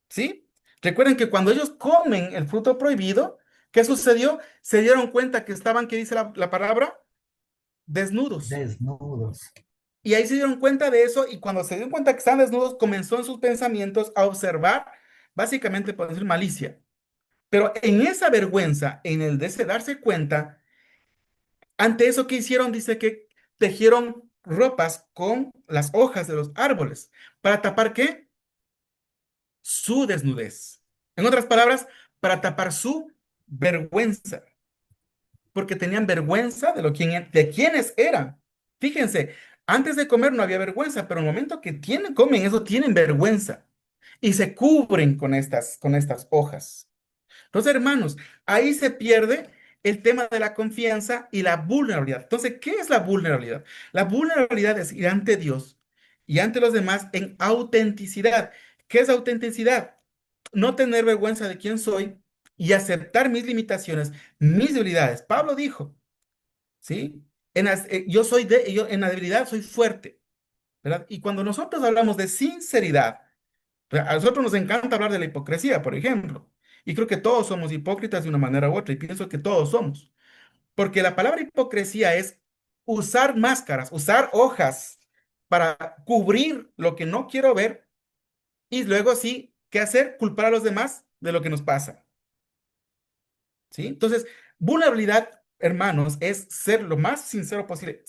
¿Sí? Recuerden que cuando ellos comen el fruto prohibido, ¿qué sucedió? Se dieron cuenta que estaban, ¿qué dice la palabra? Desnudos. Desnudos. Y ahí se dieron cuenta de eso y cuando se dieron cuenta que estaban desnudos, comenzó en sus pensamientos a observar, básicamente por decir malicia. Pero en esa vergüenza, en el de ese darse cuenta, ante eso que hicieron, dice que tejieron ropas con las hojas de los árboles. ¿Para tapar qué? Su desnudez. En otras palabras, para tapar su vergüenza, porque tenían vergüenza de quiénes eran. Fíjense, antes de comer no había vergüenza, pero en el momento que comen eso, tienen vergüenza y se cubren con estas hojas. Entonces, hermanos, ahí se pierde el tema de la confianza y la vulnerabilidad. Entonces, ¿qué es la vulnerabilidad? La vulnerabilidad es ir ante Dios y ante los demás en autenticidad. ¿Qué es autenticidad? No tener vergüenza de quién soy y aceptar mis limitaciones, mis debilidades. Pablo dijo, ¿sí? Yo en la debilidad soy fuerte, ¿verdad? Y cuando nosotros hablamos de sinceridad, a nosotros nos encanta hablar de la hipocresía, por ejemplo. Y creo que todos somos hipócritas de una manera u otra, y pienso que todos somos. Porque la palabra hipocresía es usar máscaras, usar hojas para cubrir lo que no quiero ver y luego sí, ¿qué hacer? Culpar a los demás de lo que nos pasa. ¿Sí? Entonces, vulnerabilidad, hermanos, es ser lo más sincero posible,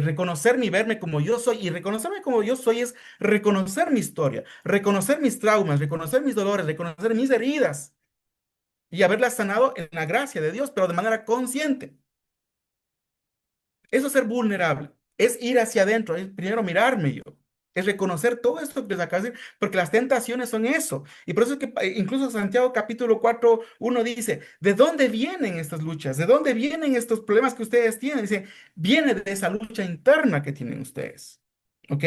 reconocerme y verme como yo soy. Y reconocerme como yo soy es reconocer mi historia, reconocer mis traumas, reconocer mis dolores, reconocer mis heridas y haberlas sanado en la gracia de Dios, pero de manera consciente. Eso es ser vulnerable, es ir hacia adentro, es primero mirarme yo, es reconocer todo esto que les acabo de decir, porque las tentaciones son eso. Y por eso es que incluso Santiago capítulo 4:1 dice, ¿de dónde vienen estas luchas? ¿De dónde vienen estos problemas que ustedes tienen? Dice, viene de esa lucha interna que tienen ustedes. ¿Ok?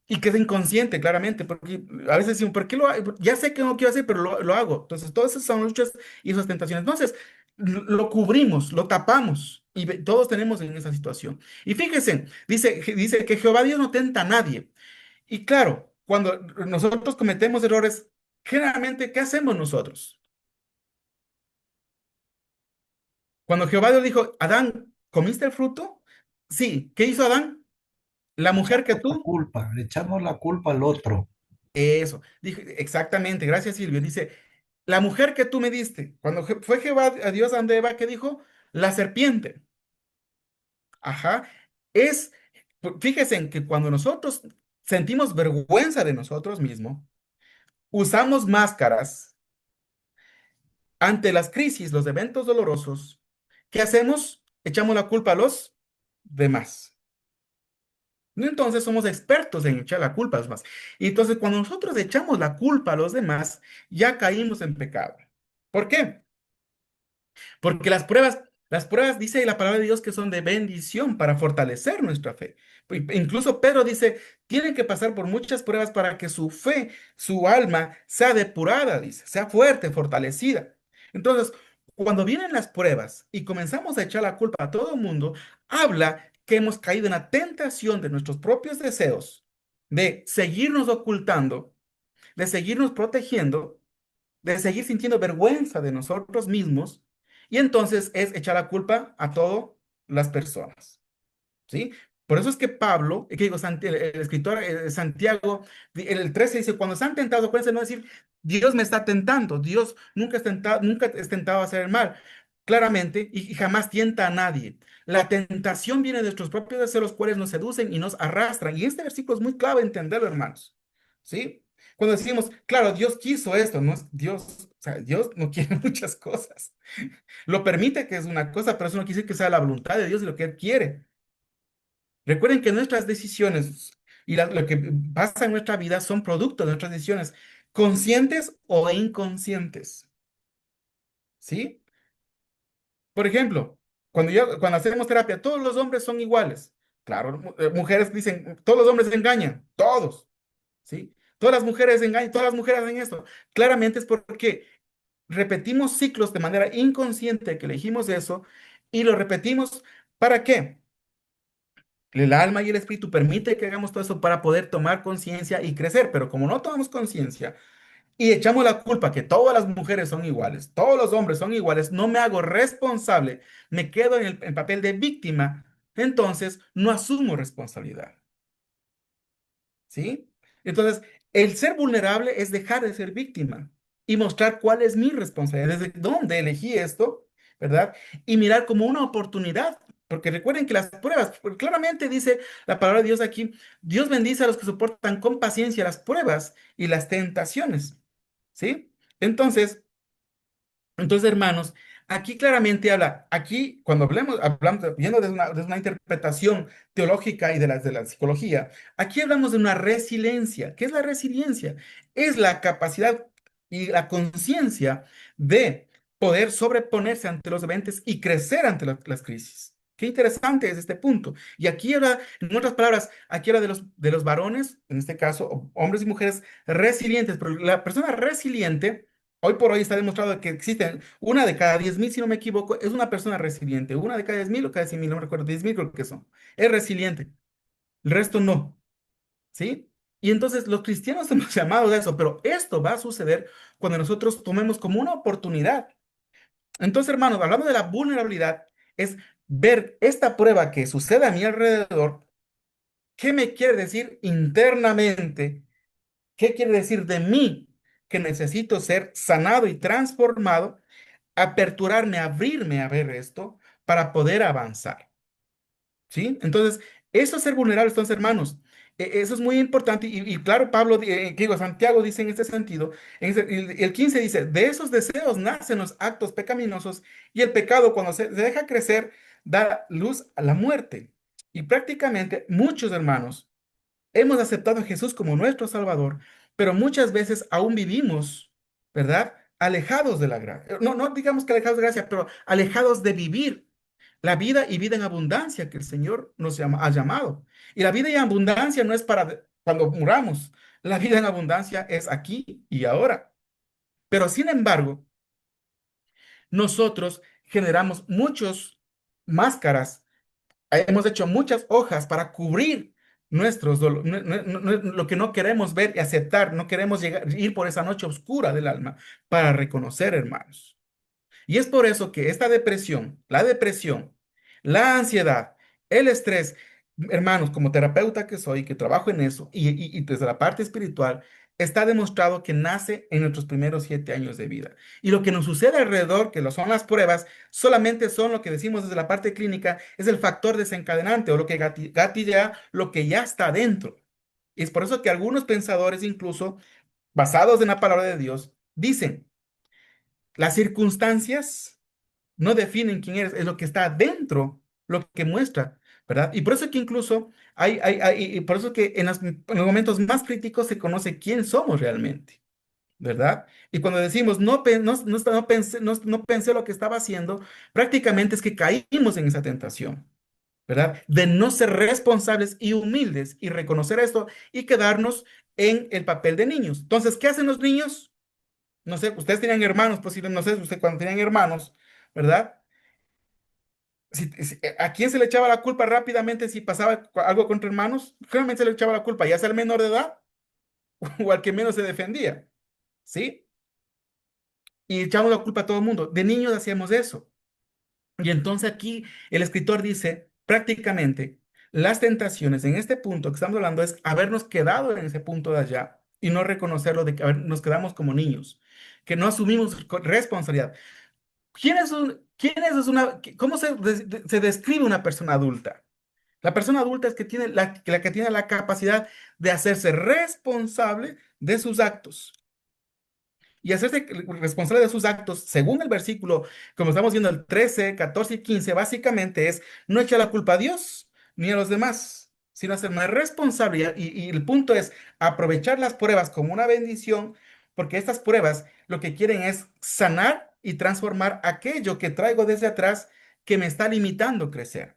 Y que es inconsciente, claramente, porque a veces decimos, ¿por qué lo hago? Ya sé que no quiero hacer, pero lo hago. Entonces, todas esas son luchas y esas tentaciones. Entonces, lo cubrimos, lo tapamos y todos tenemos en esa situación. Y fíjense, dice que Jehová Dios no tenta a nadie. Y claro, cuando nosotros cometemos errores, generalmente, ¿qué hacemos nosotros? Cuando Jehová Dios dijo, Adán, ¿comiste el fruto? Sí, ¿qué hizo Adán? La mujer que La tú, culpa, le echamos la culpa al otro. eso, dije, exactamente, gracias Silvio, dice, la mujer que tú me diste, cuando fue Jehová a Dios ante Eva, ¿qué dijo? La serpiente. Ajá, es, fíjense en que cuando nosotros sentimos vergüenza de nosotros mismos, usamos máscaras ante las crisis, los eventos dolorosos. ¿Qué hacemos? Echamos la culpa a los demás. Entonces somos expertos en echar la culpa a los demás. Y entonces cuando nosotros echamos la culpa a los demás, ya caímos en pecado. ¿Por qué? Porque las pruebas dice la palabra de Dios que son de bendición para fortalecer nuestra fe. Incluso Pedro dice, tienen que pasar por muchas pruebas para que su fe, su alma, sea depurada, dice, sea fuerte, fortalecida. Entonces, cuando vienen las pruebas y comenzamos a echar la culpa a todo el mundo, habla que hemos caído en la tentación de nuestros propios deseos, de seguirnos ocultando, de seguirnos protegiendo, de seguir sintiendo vergüenza de nosotros mismos, y entonces es echar la culpa a todas las personas, ¿sí? Por eso es que Pablo, que digo, el escritor Santiago, en el 13 dice, cuando están tentados, acuérdense no decir, Dios me está tentando, Dios nunca es tentado a hacer el mal, claramente, y jamás tienta a nadie. La tentación viene de nuestros propios deseos, los cuales nos seducen y nos arrastran. Y este versículo es muy clave entenderlo, hermanos, ¿sí? Cuando decimos, claro, Dios quiso esto, no es Dios, o sea, Dios no quiere muchas cosas. Lo permite que es una cosa, pero eso no quiere decir que sea la voluntad de Dios y lo que Él quiere. Recuerden que nuestras decisiones y lo que pasa en nuestra vida son producto de nuestras decisiones, conscientes o inconscientes, ¿sí? Por ejemplo, cuando hacemos terapia, todos los hombres son iguales. Claro, mujeres dicen, todos los hombres engañan, todos, ¿sí? Todas las mujeres engañan, todas las mujeres hacen esto. Claramente es porque repetimos ciclos de manera inconsciente que elegimos eso y lo repetimos. ¿Para qué? El alma y el espíritu permite que hagamos todo eso para poder tomar conciencia y crecer, pero como no tomamos conciencia y echamos la culpa que todas las mujeres son iguales, todos los hombres son iguales, no me hago responsable, me quedo en el papel de víctima, entonces no asumo responsabilidad. ¿Sí? Entonces, el ser vulnerable es dejar de ser víctima y mostrar cuál es mi responsabilidad, desde dónde elegí esto, ¿verdad? Y mirar como una oportunidad, porque recuerden que las pruebas, porque claramente dice la palabra de Dios aquí, Dios bendice a los que soportan con paciencia las pruebas y las tentaciones, ¿sí? Entonces, hermanos, aquí claramente habla, aquí cuando hablamos viendo desde una interpretación teológica y de la psicología, aquí hablamos de una resiliencia. ¿Qué es la resiliencia? Es la capacidad y la conciencia de poder sobreponerse ante los eventos y crecer ante las crisis. Qué interesante es este punto. Y aquí habla, en otras palabras, aquí habla de los varones, en este caso, hombres y mujeres resilientes, pero la persona resiliente hoy por hoy está demostrado que existen una de cada 10.000, si no me equivoco, es una persona resiliente. Una de cada 10.000 o cada 100.000, no me recuerdo, 10.000 creo que son. Es resiliente. El resto no. ¿Sí? Y entonces los cristianos hemos llamado a eso, pero esto va a suceder cuando nosotros tomemos como una oportunidad. Entonces, hermanos, hablando de la vulnerabilidad, es ver esta prueba que sucede a mi alrededor, qué me quiere decir internamente. ¿Qué quiere decir de mí? Que necesito ser sanado y transformado, aperturarme, abrirme a ver esto para poder avanzar. ¿Sí? Entonces, eso es ser vulnerable, entonces, hermanos. Eso es muy importante. Y claro, Pablo, que digo, Santiago dice en este sentido, el 15 dice, de esos deseos nacen los actos pecaminosos y el pecado cuando se deja crecer da luz a la muerte. Y prácticamente muchos hermanos hemos aceptado a Jesús como nuestro Salvador, pero muchas veces aún vivimos, ¿verdad? Alejados de la gracia. No, no digamos que alejados de gracia, pero alejados de vivir la vida y vida en abundancia que el Señor ha llamado. Y la vida en abundancia no es para cuando muramos. La vida en abundancia es aquí y ahora. Pero sin embargo, nosotros generamos muchas máscaras, hemos hecho muchas hojas para cubrir lo que no queremos ver y aceptar, no queremos ir por esa noche oscura del alma para reconocer, hermanos. Y es por eso que esta depresión, la ansiedad, el estrés, hermanos, como terapeuta que soy, que trabajo en eso, y desde la parte espiritual, está demostrado que nace en nuestros primeros 7 años de vida. Y lo que nos sucede alrededor, que lo son las pruebas, solamente son lo que decimos desde la parte clínica, es el factor desencadenante o lo que gatilla lo que ya está dentro. Y es por eso que algunos pensadores, incluso basados en la palabra de Dios, dicen, las circunstancias no definen quién eres, es lo que está dentro, lo que muestra, ¿verdad? Y por eso que incluso y por eso que en los momentos más críticos se conoce quién somos realmente, ¿verdad? Y cuando decimos no pensé lo que estaba haciendo, prácticamente es que caímos en esa tentación, ¿verdad? De no ser responsables y humildes y reconocer esto y quedarnos en el papel de niños. Entonces, ¿qué hacen los niños? No sé, ustedes tenían hermanos, posiblemente, no sé, usted cuando tenían hermanos, ¿verdad? ¿A quién se le echaba la culpa rápidamente si pasaba algo contra hermanos? Realmente se le echaba la culpa, ya sea al menor de edad o al que menos se defendía, ¿sí? Y echamos la culpa a todo el mundo. De niños hacíamos eso. Y entonces aquí el escritor dice, prácticamente, las tentaciones en este punto que estamos hablando es habernos quedado en ese punto de allá y no reconocerlo de que nos quedamos como niños, que no asumimos responsabilidad. ¿Cómo se describe una persona adulta? La persona adulta es que tiene la que tiene la capacidad de hacerse responsable de sus actos. Y hacerse responsable de sus actos, según el versículo, como estamos viendo el 13, 14 y 15, básicamente es no echar la culpa a Dios ni a los demás, sino hacerme responsable. Y el punto es aprovechar las pruebas como una bendición, porque estas pruebas lo que quieren es sanar y transformar aquello que traigo desde atrás que me está limitando crecer.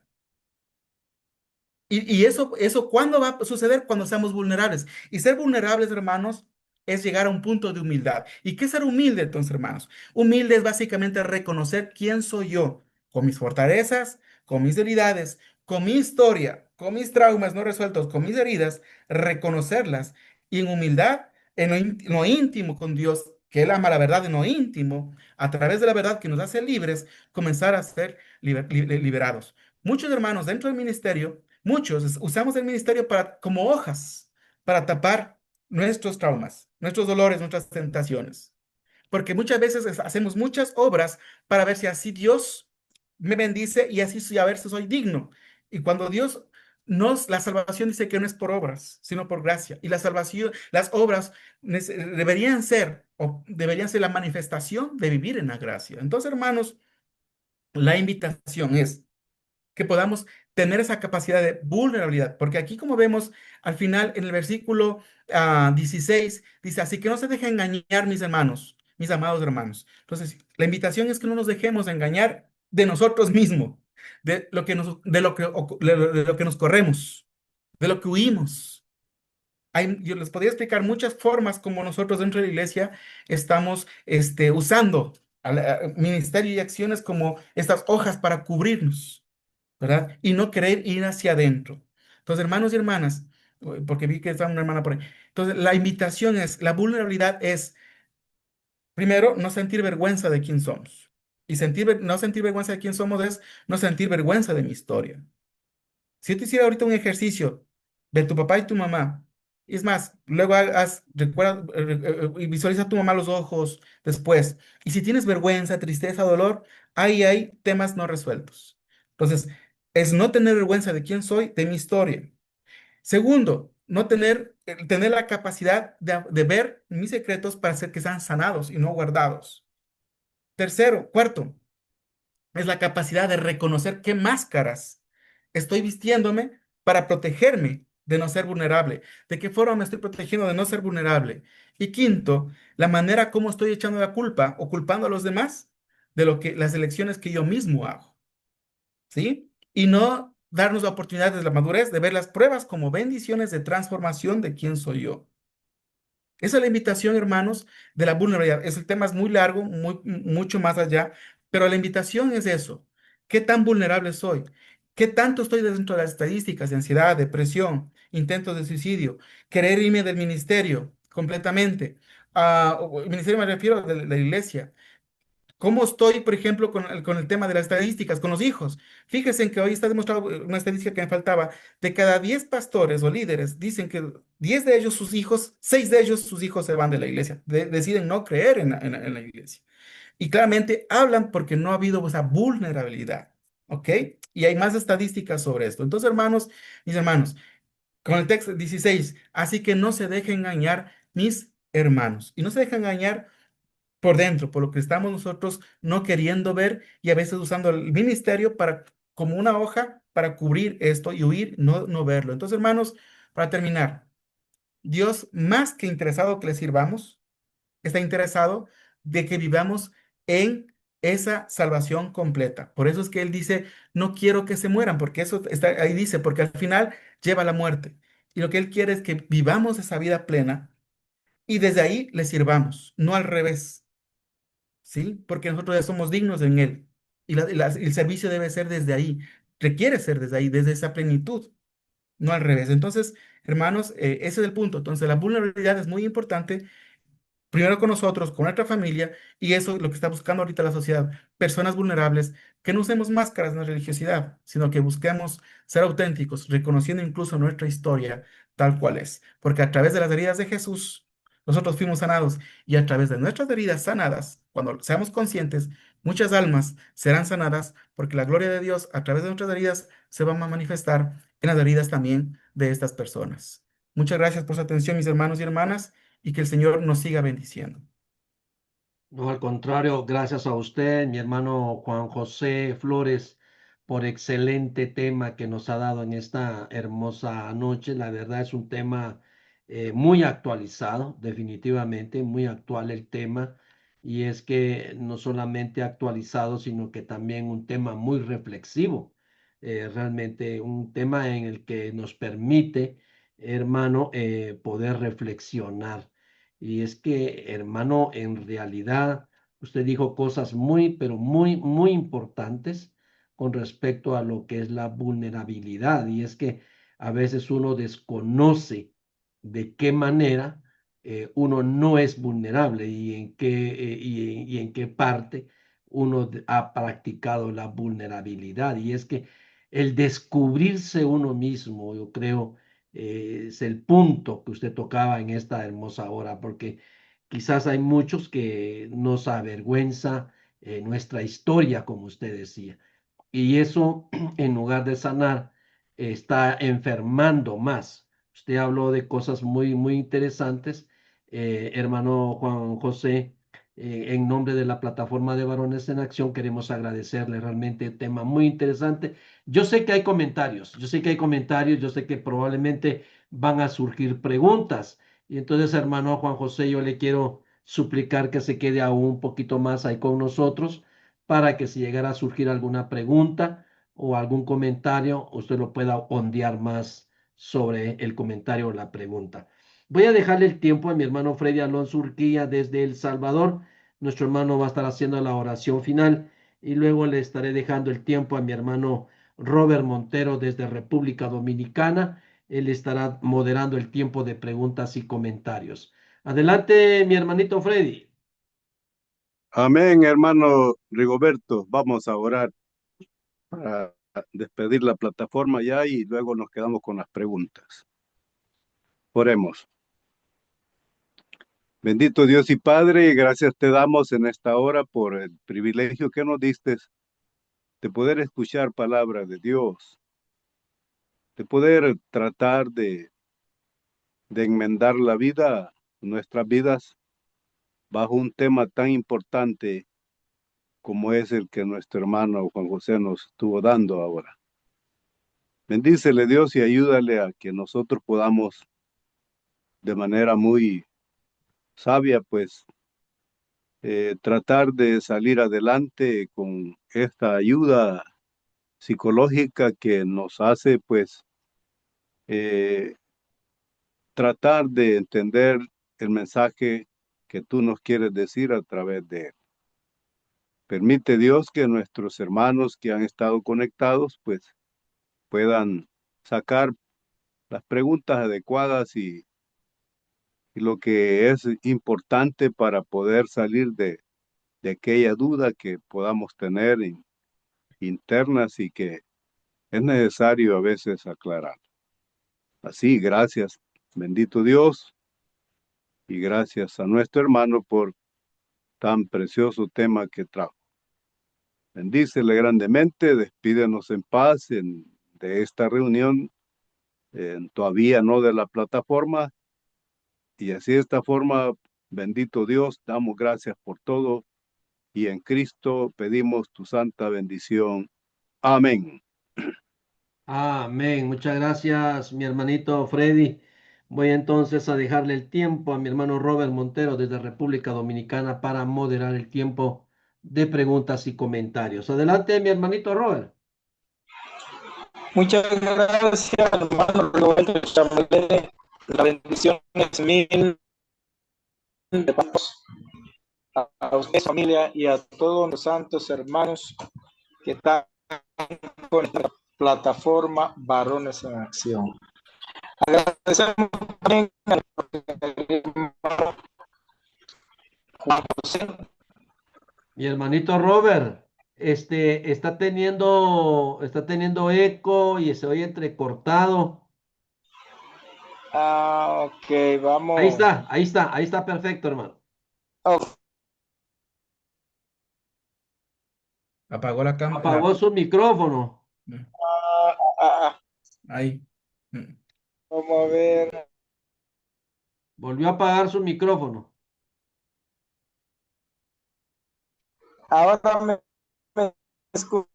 Y eso, ¿cuándo va a suceder? Cuando seamos vulnerables. Y ser vulnerables, hermanos, es llegar a un punto de humildad. ¿Y qué es ser humilde, entonces, hermanos? Humilde es básicamente reconocer quién soy yo, con mis fortalezas, con mis debilidades, con mi historia, con mis traumas no resueltos, con mis heridas, reconocerlas. Y en humildad, en lo íntimo con Dios, que Él ama la verdad en lo íntimo, a través de la verdad que nos hace libres, comenzar a ser liberados. Muchos hermanos dentro del ministerio, muchos usamos el ministerio como hojas para tapar nuestros traumas, nuestros dolores, nuestras tentaciones. Porque muchas veces hacemos muchas obras para ver si así Dios me bendice y así a ver si soy digno. Y cuando Dios la salvación dice que no es por obras, sino por gracia. Y la salvación, las obras deberían ser la manifestación de vivir en la gracia. Entonces, hermanos, la invitación es que podamos tener esa capacidad de vulnerabilidad, porque aquí como vemos al final en el versículo 16, dice, así que no se dejen engañar mis hermanos, mis amados hermanos. Entonces, la invitación es que no nos dejemos engañar de nosotros mismos, de lo que nos corremos, de lo que huimos. Yo les podría explicar muchas formas como nosotros dentro de la iglesia estamos usando ministerio y acciones como estas hojas para cubrirnos, ¿verdad? Y no querer ir hacia adentro. Entonces, hermanos y hermanas, porque vi que está una hermana por ahí. Entonces, la vulnerabilidad es, primero, no sentir vergüenza de quién somos. Y no sentir vergüenza de quién somos es no sentir vergüenza de mi historia. Si yo te hiciera ahorita un ejercicio de tu papá y tu mamá, y es más, luego recuerda, y visualiza a tu mamá a los ojos después. Y si tienes vergüenza, tristeza, dolor, ahí hay temas no resueltos. Entonces, es no tener vergüenza de quién soy, de mi historia. Segundo, no tener la capacidad de ver mis secretos para hacer que sean sanados y no guardados. Tercero, cuarto, es la capacidad de reconocer qué máscaras estoy vistiéndome para protegerme de no ser vulnerable. ¿De qué forma me estoy protegiendo de no ser vulnerable? Y quinto, la manera como estoy echando la culpa o culpando a los demás de las elecciones que yo mismo hago, ¿sí? Y no darnos la oportunidad de la madurez de ver las pruebas como bendiciones de transformación de quién soy yo. Esa es la invitación, hermanos, de la vulnerabilidad. El tema es muy largo, mucho más allá, pero la invitación es eso. ¿Qué tan vulnerable soy? ¿Qué tanto estoy dentro de las estadísticas de ansiedad, depresión, intentos de suicidio, querer irme del ministerio completamente? El ministerio me refiero de la iglesia. ¿Cómo estoy, por ejemplo, con el tema de las estadísticas, con los hijos? Fíjense en que hoy está demostrado una estadística que me faltaba. De cada 10 pastores o líderes, dicen que 10 de ellos, sus hijos, 6 de ellos, sus hijos se van de la iglesia. Deciden no creer en la iglesia. Y claramente hablan porque no ha habido esa vulnerabilidad. ¿Ok? Y hay más estadísticas sobre esto. Entonces, hermanos, mis hermanos, con el texto 16, así que no se dejen engañar mis hermanos. Y no se dejen engañar por dentro, por lo que estamos nosotros no queriendo ver y a veces usando el ministerio como una hoja para cubrir esto y huir, no verlo. Entonces, hermanos, para terminar, Dios, más que interesado que le sirvamos, está interesado de que vivamos en esa salvación completa. Por eso es que Él dice, no quiero que se mueran, porque eso está ahí dice, porque al final lleva a la muerte. Y lo que Él quiere es que vivamos esa vida plena y desde ahí le sirvamos, no al revés, ¿sí? Porque nosotros ya somos dignos en Él. Y el servicio debe ser desde ahí, requiere ser desde ahí, desde esa plenitud, no al revés. Entonces, hermanos, ese es el punto. Entonces, la vulnerabilidad es muy importante primero con nosotros, con nuestra familia, y eso es lo que está buscando ahorita la sociedad, personas vulnerables, que no usemos máscaras en la religiosidad, sino que busquemos ser auténticos, reconociendo incluso nuestra historia tal cual es, porque a través de las heridas de Jesús, nosotros fuimos sanados, y a través de nuestras heridas sanadas, cuando seamos conscientes, muchas almas serán sanadas, porque la gloria de Dios a través de nuestras heridas se va a manifestar en las heridas también de estas personas. Muchas gracias por su atención, mis hermanos y hermanas, y que el Señor nos siga bendiciendo. No, al contrario, gracias a usted, mi hermano Juan José Flores, por excelente tema que nos ha dado en esta hermosa noche. La verdad es un tema muy actualizado, definitivamente, muy actual el tema. Y es que no solamente actualizado, sino que también un tema muy reflexivo. Realmente un tema en el que nos permite, hermano, poder reflexionar. Y es que, hermano, en realidad usted dijo cosas muy, pero muy, muy importantes con respecto a lo que es la vulnerabilidad. Y es que a veces uno desconoce de qué manera uno no es vulnerable y en qué, y en qué parte uno ha practicado la vulnerabilidad. Y es que el descubrirse uno mismo, yo creo, es el punto que usted tocaba en esta hermosa hora, porque quizás hay muchos que nos avergüenza nuestra historia, como usted decía, y eso en lugar de sanar está enfermando más. Usted habló de cosas muy, muy interesantes, hermano Juan José. En nombre de la plataforma de Varones en Acción, queremos agradecerle realmente el tema muy interesante. Yo sé que hay comentarios, yo sé que hay comentarios, yo sé que probablemente van a surgir preguntas. Y entonces, hermano Juan José, yo le quiero suplicar que se quede aún un poquito más ahí con nosotros para que si llegara a surgir alguna pregunta o algún comentario, usted lo pueda ondear más sobre el comentario o la pregunta. Voy a dejarle el tiempo a mi hermano Freddy Alonso Urquía desde El Salvador. Nuestro hermano va a estar haciendo la oración final y luego le estaré dejando el tiempo a mi hermano Robert Montero desde República Dominicana. Él estará moderando el tiempo de preguntas y comentarios. Adelante, mi hermanito Freddy. Amén, hermano Rigoberto. Vamos a orar para despedir la plataforma ya y luego nos quedamos con las preguntas. Oremos. Bendito Dios y Padre, gracias te damos en esta hora por el privilegio que nos diste de poder escuchar palabra de Dios, de poder tratar de enmendar la vida, nuestras vidas, bajo un tema tan importante como es el que nuestro hermano Juan José nos estuvo dando ahora. Bendícele Dios y ayúdale a que nosotros podamos de manera muy sabia, pues, tratar de salir adelante con esta ayuda psicológica que nos hace, pues, eh, tratar de entender el mensaje que tú nos quieres decir a través de él. Permite Dios que nuestros hermanos que han estado conectados, pues, puedan sacar las preguntas adecuadas y lo que es importante para poder salir de aquella duda que podamos tener internas y que es necesario a veces aclarar. Así, gracias, bendito Dios, y gracias a nuestro hermano por tan precioso tema que trajo. Bendícele grandemente, despídenos en paz de esta reunión, todavía no de la plataforma, y así de esta forma, bendito Dios, damos gracias por todo, y en Cristo pedimos tu santa bendición. Amén. Amén. Muchas gracias, mi hermanito Freddy. Voy entonces a dejarle el tiempo a mi hermano Robert Montero desde República Dominicana para moderar el tiempo de preguntas y comentarios. Adelante, mi hermanito Robert. Muchas gracias, hermano Roberto Chamelé. La bendición es mil de paz a usted, familia, y a todos los santos hermanos que están con esta plataforma Varones en Acción. Agradecemos también al hermano Juan José. Mi hermanito Robert, está teniendo eco y se oye entrecortado. Ok, vamos. Ahí está perfecto, hermano. Oh, Apagó la cámara. Apagó su micrófono. ah, ah, Ahí. Mm. vamos a ver. Volvió a apagar su micrófono. Ahora me escucha.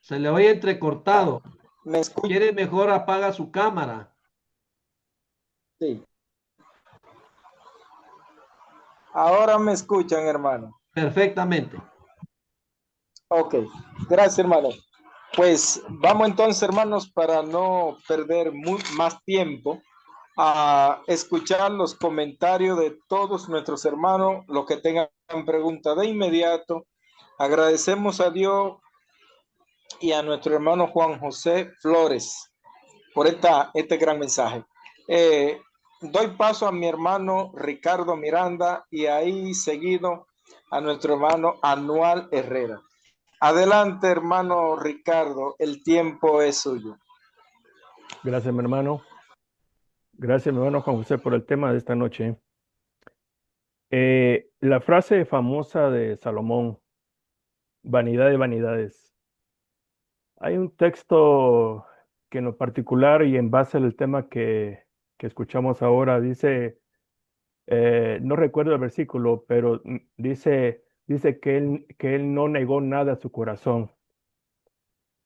Se le oye entrecortado. Me Si escucha. quiere, mejor apaga su cámara. Sí. Ahora me escuchan, hermano. Perfectamente. Ok, gracias, hermano. Pues vamos entonces, hermanos, para no perder más tiempo, a escuchar los comentarios de todos nuestros hermanos, los que tengan preguntas de inmediato. Agradecemos a Dios y a nuestro hermano Juan José Flores por este gran mensaje. Doy paso a mi hermano Ricardo Miranda y ahí seguido a nuestro hermano Anual Herrera. Adelante, hermano Ricardo, el tiempo es suyo. Gracias, mi hermano. Gracias, mi hermano Juan José, por el tema de esta noche. La frase famosa de Salomón, vanidad de vanidades. Hay un texto que en lo particular y en base al tema que escuchamos ahora dice, no recuerdo el versículo, pero dice que él no negó nada a su corazón,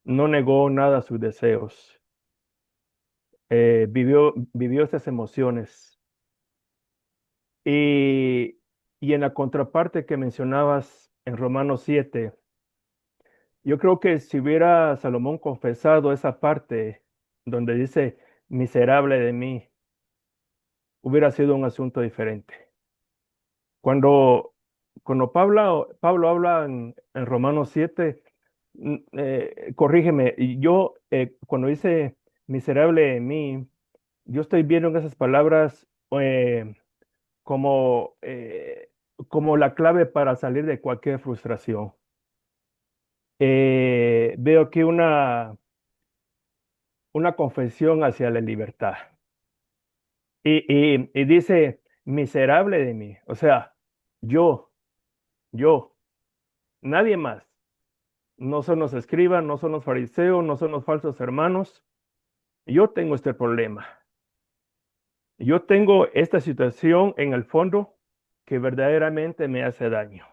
no negó nada a sus deseos, vivió esas emociones. Y, y en la contraparte que mencionabas en Romanos 7, yo creo que si hubiera Salomón confesado esa parte donde dice, miserable de mí, hubiera sido un asunto diferente. Cuando, cuando Pablo habla en Romanos 7, corrígeme, y yo cuando dice miserable de mí, yo estoy viendo en esas palabras como, como la clave para salir de cualquier frustración. Veo aquí una confesión hacia la libertad. Y dice, miserable de mí. O sea, yo, yo, nadie más. No son los escribas, no son los fariseos, no son los falsos hermanos. Yo tengo este problema. Yo tengo esta situación en el fondo que verdaderamente me hace daño.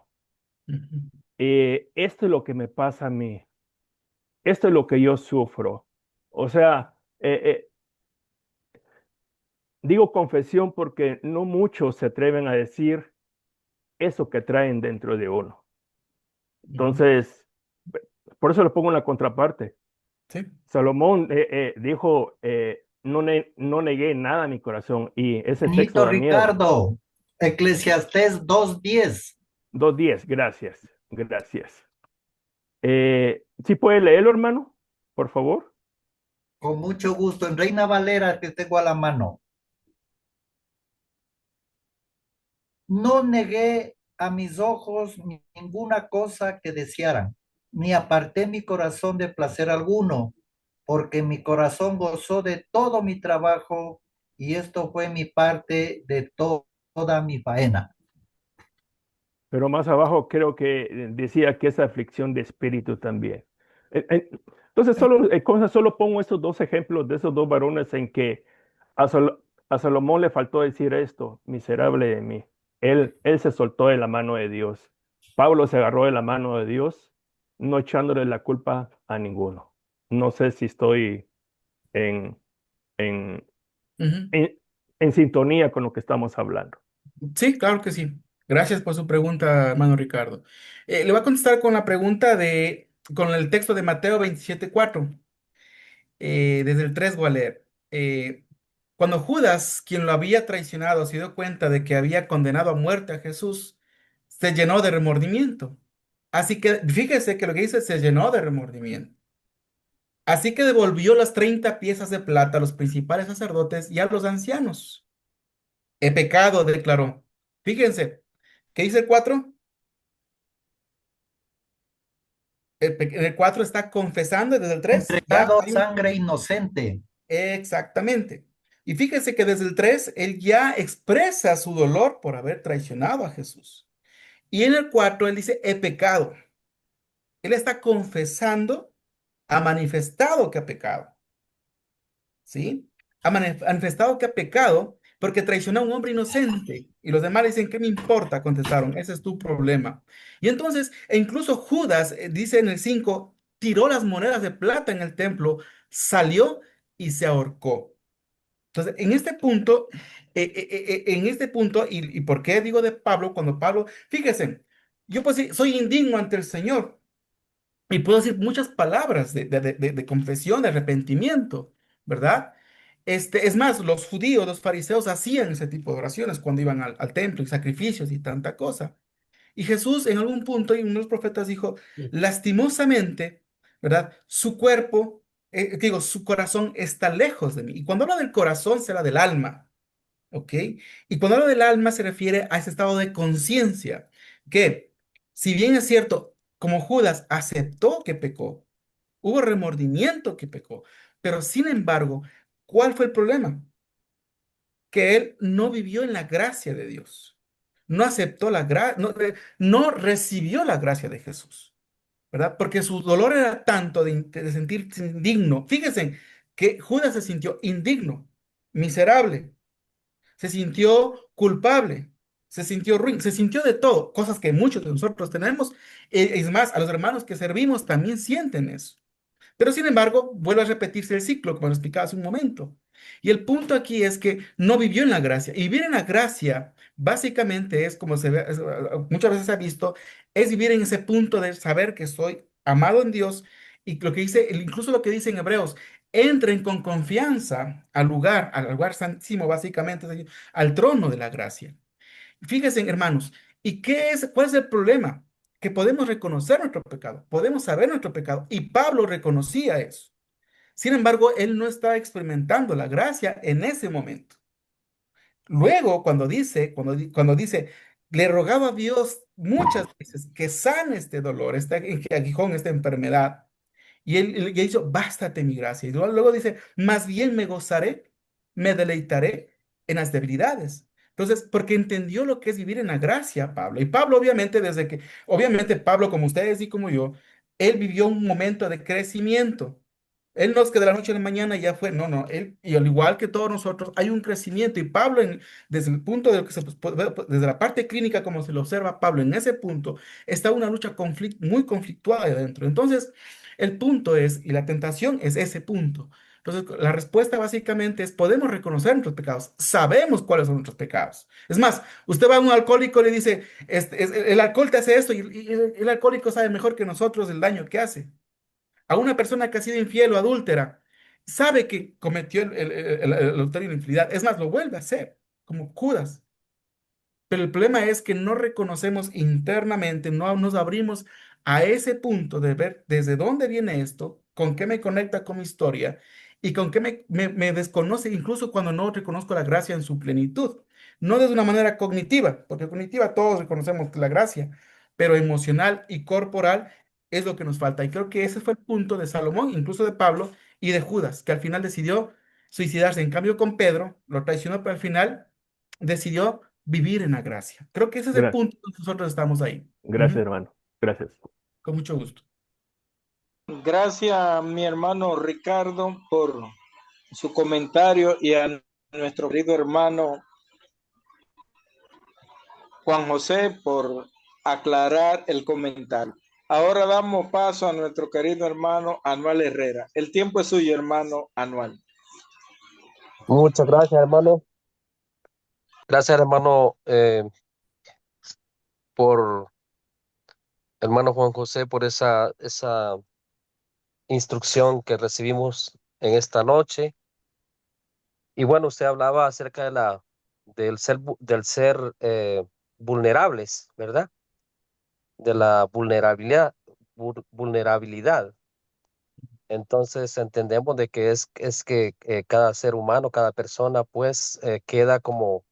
Ujú. Esto es lo que me pasa a mí. Esto es lo que yo sufro. O sea, digo confesión porque no muchos se atreven a decir eso que traen dentro de uno. Ujú. Entonces, por eso lo pongo en la contraparte. Sí. Salomón dijo, no negué nada a mi corazón. Y ese texto Manito da miedo. Ricardo, Eclesiastés 2:10. 2:10, gracias, gracias. ¿Sí puede leerlo, hermano? Por favor. Con mucho gusto, en Reina Valera que tengo a la mano. No negué a mis ojos ninguna cosa que desearan, ni aparté mi corazón de placer alguno, porque mi corazón gozó de todo mi trabajo y esto fue mi parte de toda mi faena. Pero más abajo creo que decía que es aflicción de espíritu también. Entonces, solo pongo estos dos ejemplos de esos dos varones en que a, a Salomón le faltó decir esto, miserable de mí. Él se soltó de la mano de Dios. Pablo se agarró de la mano de Dios, no echándole la culpa a ninguno. no sé si estoy en, en, Ujú. en sintonía con lo que estamos hablando. Sí, claro que sí. Gracias por su pregunta, hermano Ricardo. Le voy a contestar con la pregunta con el texto de Mateo 27:4. Desde el 3 voy a leer. Cuando Judas, quien lo había traicionado, se dio cuenta de que había condenado a muerte a Jesús, se llenó de remordimiento. Así que fíjese que lo que dice, se llenó de remordimiento. Así que devolvió las 30 piezas de plata a los principales sacerdotes y a los ancianos. He pecado, declaró. Fíjense, ¿qué dice el 4? El 4 está confesando, desde el 3 ya Entregado hay un... sangre inocente. Exactamente. Y fíjense que desde el 3 él ya expresa su dolor por haber traicionado a Jesús. Y en el 4 él dice, he pecado. Él está confesando, ha manifestado que ha pecado. ¿Sí? Ha manifestado que ha pecado porque traicionó a un hombre inocente. Y los demás dicen, ¿qué me importa? Contestaron, ese es tu problema. Y entonces, e incluso Judas, dice en el 5, tiró las monedas de plata en el templo, salió y se ahorcó. Entonces, en este punto, y por qué digo de Pablo, cuando Pablo, fíjense, yo pues sí, soy indigno ante el Señor. Y puedo decir muchas palabras de confesión, de arrepentimiento, ¿verdad? Es más, los judíos, los fariseos hacían ese tipo de oraciones cuando iban al templo y sacrificios y tanta cosa. Y Jesús en algún punto, y uno de los profetas dijo, lastimosamente, ¿verdad? Su cuerpo, digo, su corazón está lejos de mí. Y cuando habla del corazón, será del alma. ¿Ok? Y cuando habla del alma se refiere a ese estado de conciencia, que si bien es cierto, como Judas aceptó que pecó, hubo remordimiento que pecó, pero sin embargo, ¿cuál fue el problema? Que él no vivió en la gracia de Dios, no aceptó la gracia, no recibió la gracia de Jesús, ¿verdad? Porque su dolor era tanto de sentirse indigno. Fíjense que Judas se sintió indigno, miserable, se sintió culpable, se sintió ruin, se sintió de todo, cosas que muchos de nosotros tenemos. Es más, a los hermanos que servimos también sienten eso. Pero sin embargo, vuelve a repetirse el ciclo, como lo explicaba hace un momento. Y el punto aquí es que no vivió en la gracia. Y vivir en la gracia, básicamente es como muchas veces se ha visto, es vivir en ese punto de saber que soy amado en Dios. Y lo que dice, incluso lo que dice en Hebreos, entren con confianza al lugar santísimo, básicamente, es decir, al trono de la gracia. Fíjense, hermanos, ¿cuál es el problema? Que podemos reconocer nuestro pecado, podemos saber nuestro pecado, y Pablo reconocía eso. Sin embargo, él no estaba experimentando la gracia en ese momento. Luego, cuando dice, le rogaba a Dios muchas veces que sane este dolor, este aguijón, esta enfermedad. Y él ya hizo, bástate mi gracia. Y luego dice, más bien me gozaré, me deleitaré en las debilidades. Entonces, porque entendió lo que es vivir en la gracia, Pablo. Y Pablo, obviamente, obviamente, Pablo, como ustedes y como yo, él vivió un momento de crecimiento. Él no es que de la noche a la mañana ya fue, no, no, él, y al igual que todos nosotros, hay un crecimiento. Y Pablo, desde el punto de lo que desde la parte clínica, como se lo observa Pablo, en ese punto, está una lucha muy conflictuada ahí adentro. Entonces, el punto es, y la tentación es ese punto. Entonces, la respuesta básicamente es, podemos reconocer nuestros pecados, sabemos cuáles son nuestros pecados. Es más, usted va a un alcohólico y le dice, el alcohol te hace esto, y el alcohólico sabe mejor que nosotros el daño que hace. A una persona que ha sido infiel o adúltera, sabe que cometió el adulterio y la infidelidad. Es más, lo vuelve a hacer, como Judas. Pero el problema es que no reconocemos internamente, no nos abrimos a ese punto de ver desde dónde viene esto, con qué me conecta con mi historia y con qué me desconoce, incluso cuando no reconozco la gracia en su plenitud. No desde una manera cognitiva, porque cognitiva todos reconocemos la gracia, pero emocional y corporal es lo que nos falta. Y creo que ese fue el punto de Salomón, incluso de Pablo y de Judas, que al final decidió suicidarse. En cambio, con Pedro, lo traicionó, pero al final decidió vivir en la gracia. Creo que ese es el Gra- punto donde nosotros estamos ahí. Gracias, Ujú. hermano. Gracias. Con mucho gusto. Gracias, mi hermano Ricardo, por su comentario y a nuestro querido hermano Juan José por aclarar el comentario. Ahora damos paso a nuestro querido hermano Anual Herrera. El tiempo es suyo, hermano Anual. Muchas gracias, hermano. Gracias, hermano, por hermano Juan José, por esa instrucción que recibimos en esta noche. Y bueno, usted hablaba acerca del ser vulnerables, ¿verdad? De la vulnerabilidad. Entonces entendemos de que es que cada ser humano, cada persona, pues queda como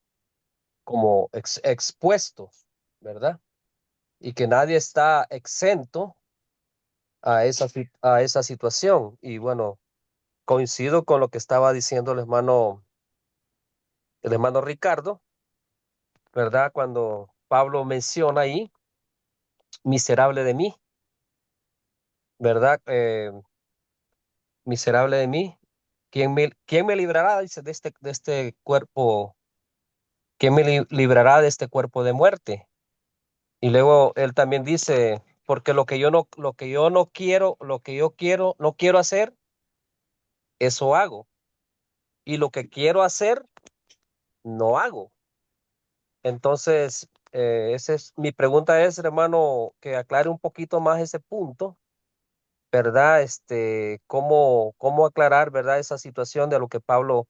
expuesto, ¿verdad? Y que nadie está exento a esa situación. Y bueno, coincido con lo que estaba diciendo el hermano Ricardo, ¿verdad? Cuando Pablo menciona ahí, miserable de mí, ¿verdad? Miserable de mí. ¿Quién me librará, dice, de este cuerpo? ¿Quién me librará de este cuerpo de muerte? Y luego él también dice, porque lo que yo no quiero, no quiero hacer, eso hago. Y lo que quiero hacer, no hago. Entonces, mi pregunta es, hermano, que aclare un poquito más ese punto, ¿verdad? ¿Cómo aclarar, verdad, esa situación de lo que Pablo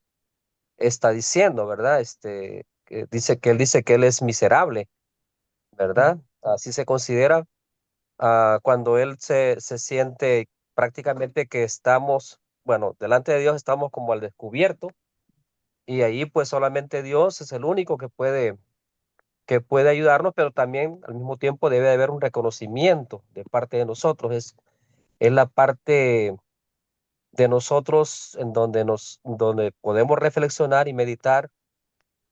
está diciendo, ¿verdad? Que él dice que él es miserable, ¿verdad? Así se considera cuando él se siente prácticamente que estamos, bueno, delante de Dios estamos como al descubierto y ahí pues solamente Dios es el único que puede ayudarnos, pero también al mismo tiempo debe haber un reconocimiento de parte de nosotros. Es la parte de nosotros en donde podemos reflexionar y meditar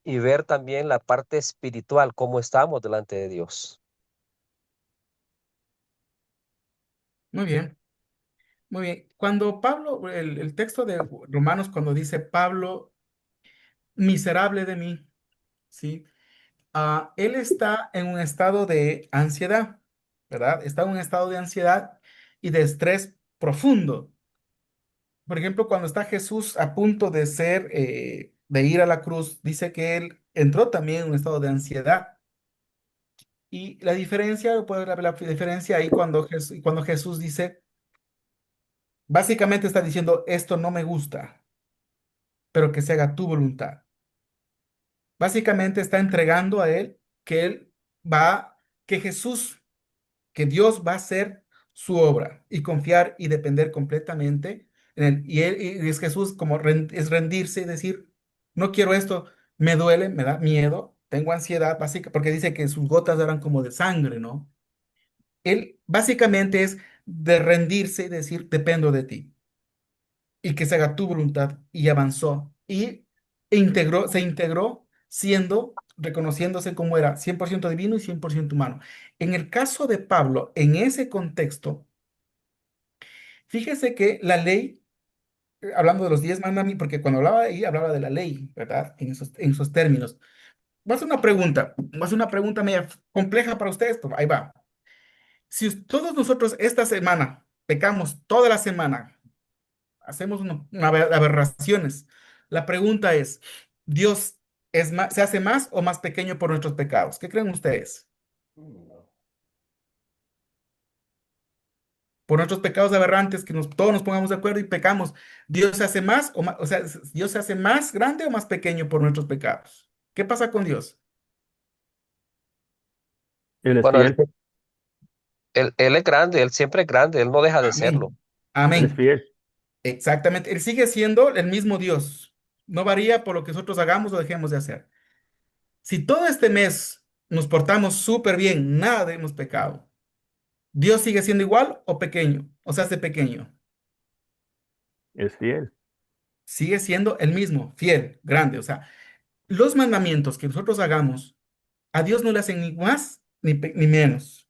y ver también la parte espiritual, cómo estamos delante de Dios. Muy bien, muy bien. Cuando Pablo, el texto de Romanos, cuando dice Pablo, miserable de mí, ¿sí? Él está en un estado de ansiedad, ¿verdad? Está en un estado de ansiedad y de estrés profundo. Por ejemplo, cuando está Jesús a punto de ir a la cruz, dice que él entró también en un estado de ansiedad. Y la diferencia, puede haber la diferencia ahí cuando Jesús dice, básicamente está diciendo, esto no me gusta, pero que se haga tu voluntad. Básicamente está entregando a que él va, que Jesús, que Dios va a hacer su obra y confiar y depender completamente en él. Y es Jesús como es rendirse y decir, no quiero esto, me duele, me da miedo, tengo ansiedad, básica, porque dice que sus gotas eran como de sangre, ¿no? Él básicamente es de rendirse y decir, dependo de ti y que se haga tu voluntad y avanzó se integró reconociéndose como era 100% divino y 100% humano. En el caso de Pablo, en ese contexto, fíjese que la ley, hablando de los 10 mandamientos, porque cuando hablaba ahí, hablaba de la ley, ¿verdad? En esos términos. Voy a hacer una pregunta media compleja para ustedes, pero ahí va. Si todos nosotros esta semana pecamos toda la semana, hacemos aberraciones. La pregunta es, ¿Dios se hace más o más pequeño por nuestros pecados? ¿Qué creen ustedes? Por nuestros pecados aberrantes, que todos nos pongamos de acuerdo y pecamos, ¿Dios se hace más o sea, Dios se hace más grande o más pequeño por nuestros pecados? ¿Qué pasa con Dios? Él es Bueno, él, fiel, él es grande, él siempre es grande, él no deja de serlo. Amén. él es Amén. fiel. Exactamente. Él sigue siendo el mismo Dios. No varía por lo que nosotros hagamos o dejemos de hacer. Si todo este mes nos portamos súper bien, nada de hemos pecado, ¿Dios sigue siendo igual o pequeño? O se hace pequeño. Es fiel. Sigue siendo el mismo, fiel, grande. O sea, los mandamientos que nosotros hagamos, a Dios no le hacen ni más ni menos.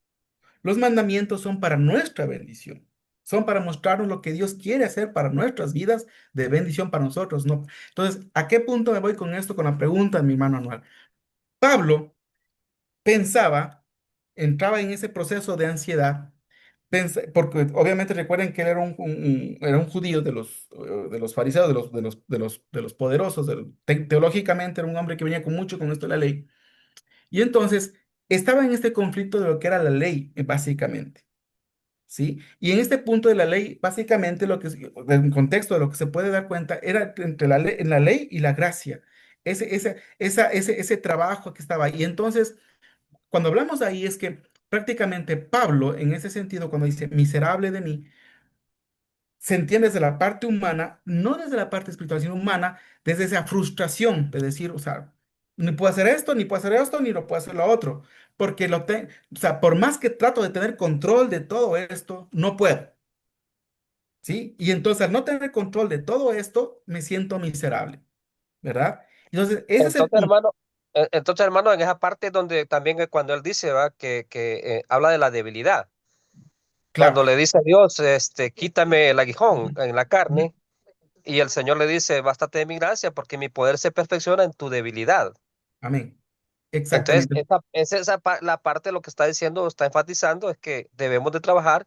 Los mandamientos son para nuestra bendición. Son para mostrarnos lo que Dios quiere hacer para nuestras vidas de bendición para nosotros, ¿no? Entonces, ¿a qué punto me voy con esto, con la pregunta de mi hermano Anual? Pablo pensaba, entraba en ese proceso de ansiedad porque obviamente recuerden que él era era un judío de los fariseos, de los poderosos, teológicamente era un hombre que venía con mucho con esto de la ley. Y entonces estaba en este conflicto de lo que era la ley, básicamente. ¿Sí? Y en este punto de la ley, básicamente, en contexto de lo que se puede dar cuenta, era entre la ley y la gracia. Ese trabajo que estaba ahí. Entonces, cuando hablamos ahí, es que prácticamente Pablo, en ese sentido, cuando dice miserable de mí, se entiende desde la parte humana, no desde la parte espiritual, sino humana, desde esa frustración de decir, o sea, ni puedo hacer esto, ni puedo hacer esto, ni lo puedo hacer lo otro, porque o sea, por más que trato de tener control de todo esto, no puedo, ¿sí? Y entonces al no tener control de todo esto, me siento miserable, ¿verdad? Entonces, ese es el Entonces, punto, hermano, en esa parte donde también cuando él dice, ¿va? Que habla de la debilidad, claro. cuando le dice a Dios, quítame el aguijón en la carne, y el Señor le dice, bástate de mi gracia, porque mi poder se perfecciona en tu debilidad. Amén. Entonces, Exactamente. la parte de lo que está diciendo, está enfatizando, es que debemos de trabajar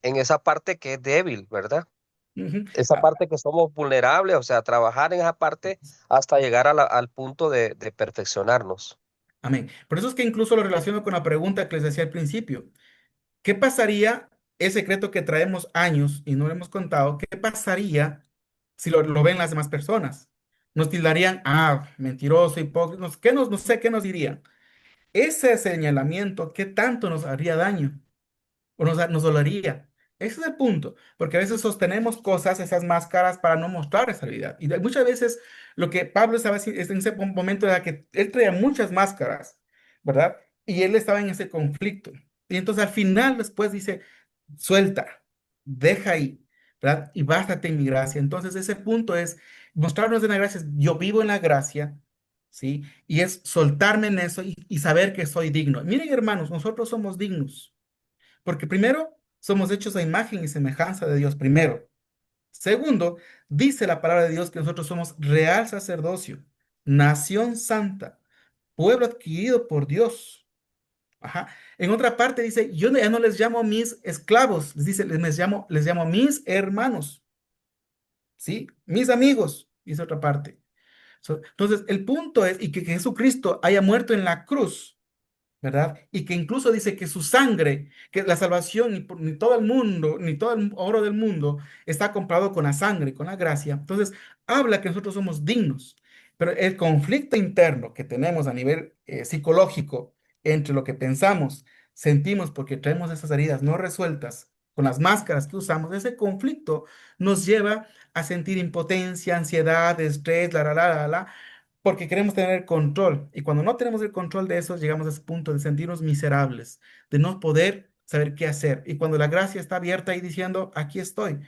en esa parte que es débil, ¿verdad? Ujú. Esa parte que somos vulnerables, o sea, trabajar en esa parte hasta llegar al punto de perfeccionarnos. Amén. Por eso es que incluso lo relaciono con la pregunta que les decía al principio. ¿Qué pasaría, ese secreto que traemos años y no lo hemos contado, qué pasaría si lo ven las demás personas? Nos tildarían, mentiroso, hipócrita, no sé qué nos dirían. Ese señalamiento, ¿qué tanto nos haría daño? O nos dolería. Ese es el punto, porque a veces sostenemos cosas, esas máscaras, para no mostrar esa realidad. Y muchas veces lo que Pablo estaba haciendo es en ese momento era que él traía muchas máscaras, ¿verdad? Y él estaba en ese conflicto. Y entonces al final después dice, suelta, deja ahí, ¿verdad? Y bástate en mi gracia. Entonces ese punto es mostrarnos en la gracia. Yo vivo en la gracia, ¿sí? Y es soltarme en eso y saber que soy digno. Miren, hermanos, nosotros somos dignos. Porque primero, somos hechos a imagen y semejanza de Dios, primero. Segundo, dice la palabra de Dios que nosotros somos real sacerdocio, nación santa, pueblo adquirido por Dios. Ajá. En otra parte dice, yo ya no les llamo mis esclavos, les llamo mis hermanos, ¿sí? Mis amigos, dice otra parte. Entonces, el punto es, y que Jesucristo haya muerto en la cruz, ¿verdad? Y que incluso dice que su sangre, que la salvación, ni todo el mundo, ni todo el oro del mundo está comprado con la sangre, con la gracia. Entonces, habla que nosotros somos dignos. Pero el conflicto interno que tenemos a nivel psicológico entre lo que pensamos, sentimos, porque traemos esas heridas no resueltas con las máscaras que usamos, ese conflicto nos lleva a sentir impotencia, ansiedad, estrés, porque queremos tener el control. Y cuando no tenemos el control de eso, llegamos a ese punto de sentirnos miserables, de no poder saber qué hacer. Y cuando la gracia está abierta y diciendo, aquí estoy.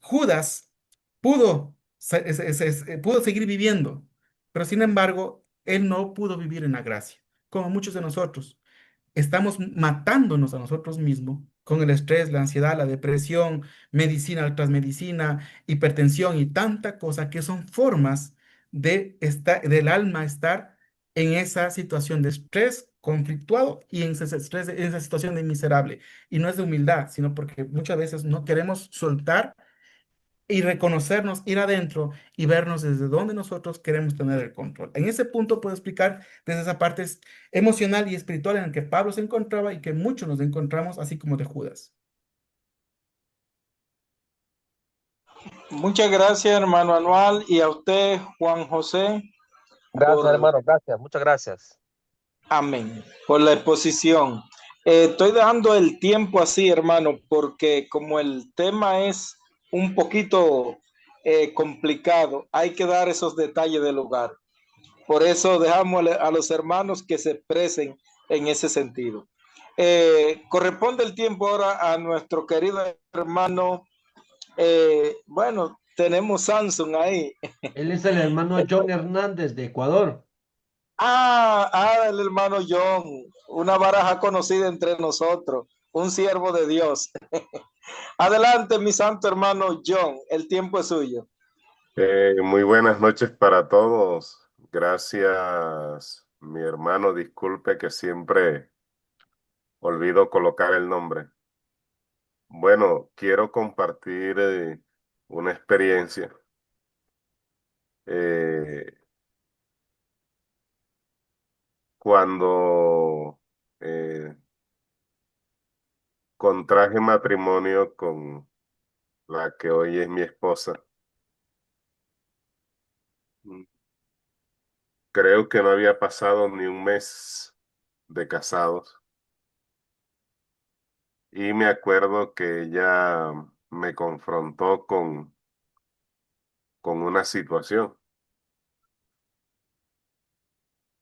Judas pudo, pudo seguir viviendo, pero sin embargo, él no pudo vivir en la gracia, como muchos de nosotros. Estamos matándonos a nosotros mismos con el estrés, la ansiedad, la depresión, medicina tras medicina, hipertensión y tanta cosa que son formas del alma estar en esa situación de estrés conflictuado y en ese estrés, en esa situación de miserable. Y no es de humildad, sino porque muchas veces no queremos soltar y reconocernos, ir adentro y vernos desde donde nosotros queremos tener el control. En ese punto puedo explicar desde esa parte emocional y espiritual en la que Pablo se encontraba y que muchos nos encontramos, así como de Judas. Muchas gracias, hermano Anual, y a usted, Juan José, Gracias, por, hermano, gracias, muchas gracias. amén, por la exposición. Estoy dando el tiempo así, hermano, porque como el tema es un poquito complicado, hay que dar esos detalles del lugar. Por eso dejamos a los hermanos que se expresen en ese sentido. Corresponde el tiempo ahora a nuestro querido hermano. Bueno, tenemos Samsung ahí. Él es el hermano John Hernández de Ecuador. El hermano John, una baraja conocida entre nosotros, un siervo de Dios. Adelante, mi santo hermano John, el tiempo es suyo. Muy buenas noches para todos. Gracias, mi hermano. Disculpe que siempre olvido colocar el nombre. Bueno, quiero compartir una experiencia. Eh, cuando contraje matrimonio con la que hoy es mi esposa, mm, creo que no había pasado ni un mes de casados y me acuerdo que ella me confrontó con una situación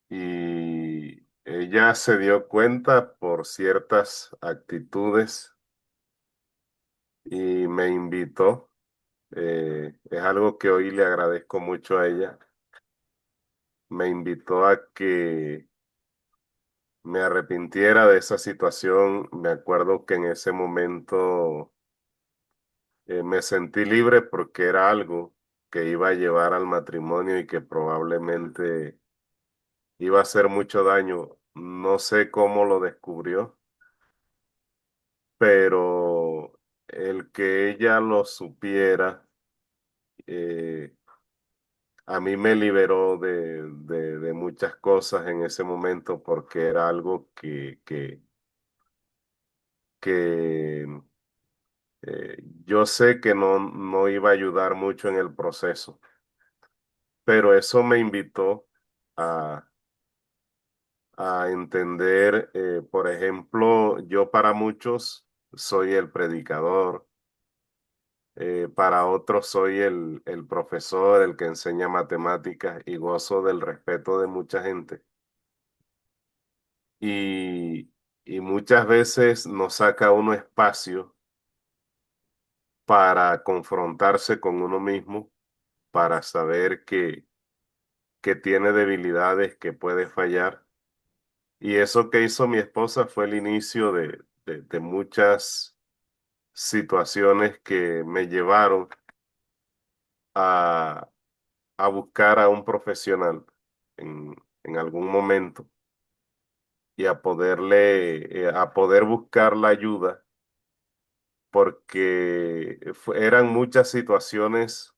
y ella se dio cuenta por ciertas actitudes y me invitó. Es algo que hoy le agradezco mucho a ella. Me invitó a que me arrepintiera de esa situación. Me acuerdo que en ese momento me sentí libre porque era algo que iba a llevar al matrimonio y que probablemente iba a hacer mucho daño. No sé cómo lo descubrió, pero el que ella lo supiera, eh, a mí me liberó de muchas cosas en ese momento porque era algo que yo sé que no iba a ayudar mucho en el proceso, pero eso me invitó a, a entender, por ejemplo, yo para muchos soy el predicador, para otros soy el profesor, el que enseña matemáticas y gozo del respeto de mucha gente. Y, y muchas veces nos saca uno espacio para confrontarse con uno mismo, para saber que tiene debilidades, que puede fallar. Y eso que hizo mi esposa fue el inicio de muchas situaciones que me llevaron a, a buscar a un profesional en algún momento y a poder buscar la ayuda porque eran muchas situaciones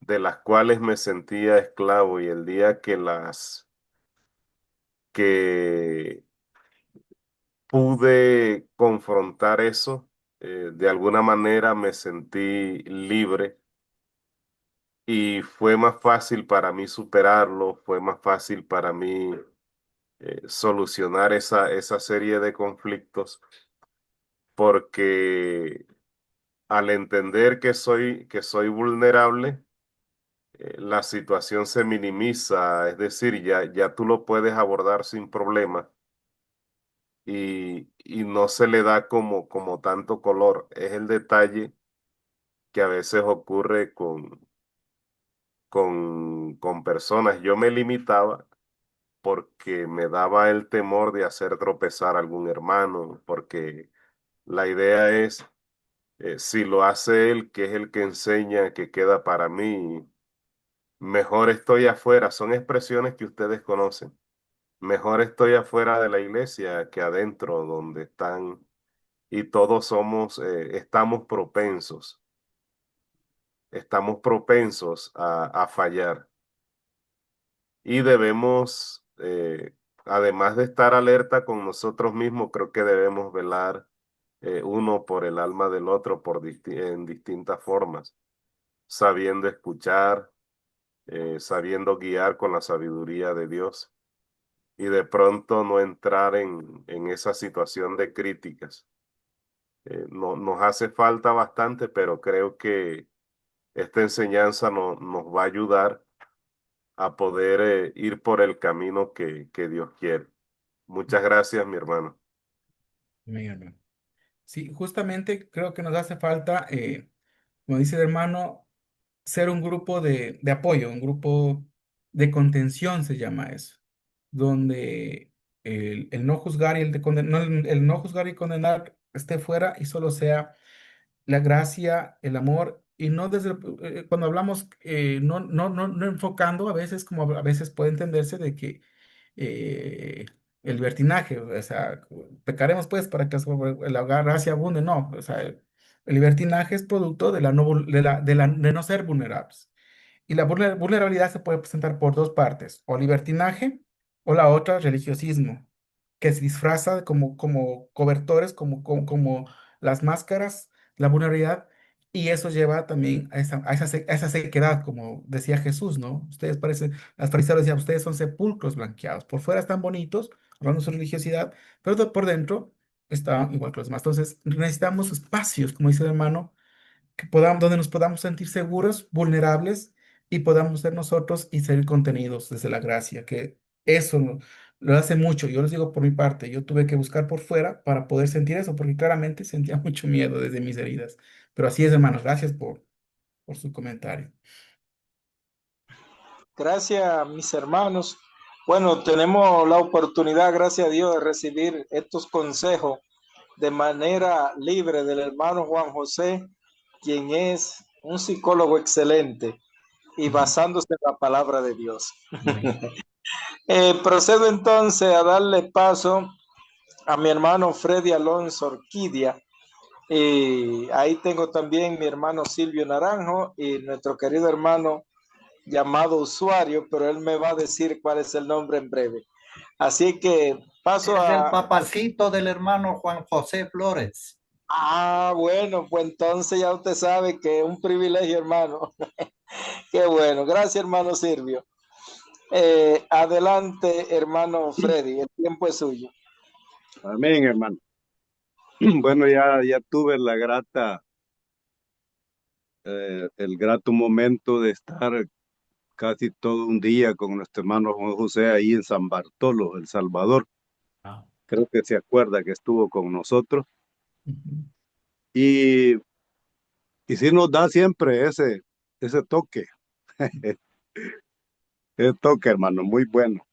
de las cuales me sentía esclavo y el día que pude confrontar eso, de alguna manera me sentí libre y fue más fácil para mí superarlo, fue más fácil para mí solucionar esa serie de conflictos porque al entender que soy vulnerable, la situación se minimiza, es decir, ya tú lo puedes abordar sin problema y no se le da como tanto color. Es el detalle que a veces ocurre con personas. Yo me limitaba porque me daba el temor de hacer tropezar a algún hermano, porque la idea es, si lo hace él, que es el que enseña, que queda para mí, mejor estoy afuera. Son expresiones que ustedes conocen. Mejor estoy afuera de la iglesia que adentro donde están y todos estamos propensos a fallar y debemos, además de estar alerta con nosotros mismos, creo que debemos velar uno por el alma del otro en distintas formas, sabiendo escuchar, sabiendo guiar con la sabiduría de Dios y de pronto no entrar en esa situación de críticas. Nos hace falta bastante, pero creo que esta enseñanza nos va a ayudar a poder ir por el camino que Dios quiere. Muchas gracias, mi hermano. Mi hermano. Sí, justamente creo que nos hace falta, como dice el hermano, ser un grupo de apoyo, un grupo de contención se llama eso, donde el no juzgar y el no juzgar y condenar esté fuera y solo sea la gracia, el amor, y no desde, cuando hablamos, no enfocando, a veces como a veces puede entenderse de que el libertinaje, o sea, pecaremos pues para que la gracia abunde, no, o sea, el libertinaje es producto de la no, de no ser vulnerables. Y la vulnerabilidad se puede presentar por dos partes, o libertinaje o la otra, religiosismo, que se disfraza como cobertores, como las máscaras, la vulnerabilidad, y eso lleva también a esa sequedad, como decía Jesús, ¿no? Ustedes parecen, las fariseos decían, ustedes son sepulcros blanqueados, por fuera están bonitos, hablando de su religiosidad, pero por dentro están igual que los demás. Entonces necesitamos espacios, como dice el hermano, que podamos, donde nos podamos sentir seguros, vulnerables y podamos ser nosotros y ser contenidos desde la gracia, que eso lo hace mucho. Yo les digo por mi parte, yo tuve que buscar por fuera para poder sentir eso, porque claramente sentía mucho miedo desde mis heridas. Pero así es, hermanos, gracias por su comentario. Gracias, mis hermanos. Bueno, tenemos la oportunidad, gracias a Dios, de recibir estos consejos de manera libre del hermano Juan José, quien es un psicólogo excelente y basándose en la palabra de Dios. Procedo entonces a darle paso a mi hermano Freddy Alonso Orquídea. Y ahí tengo también mi hermano Silvio Naranjo y nuestro querido hermano llamado usuario, pero él me va a decir cuál es el nombre en breve. Así que paso Es el a... papacito del hermano Juan José Flores. Ah, bueno, pues entonces ya usted sabe que es un privilegio, hermano. Qué bueno. Gracias, hermano Silvio. Adelante, hermano Freddy, el tiempo es suyo. Amén, hermano. Bueno, ya tuve el grato momento de estar casi todo un día con nuestro hermano Juan José ahí en San Bartolo, El Salvador. Creo que se acuerda que estuvo con nosotros. Y, y sí nos da siempre ese toque, ese toque, hermano, muy bueno.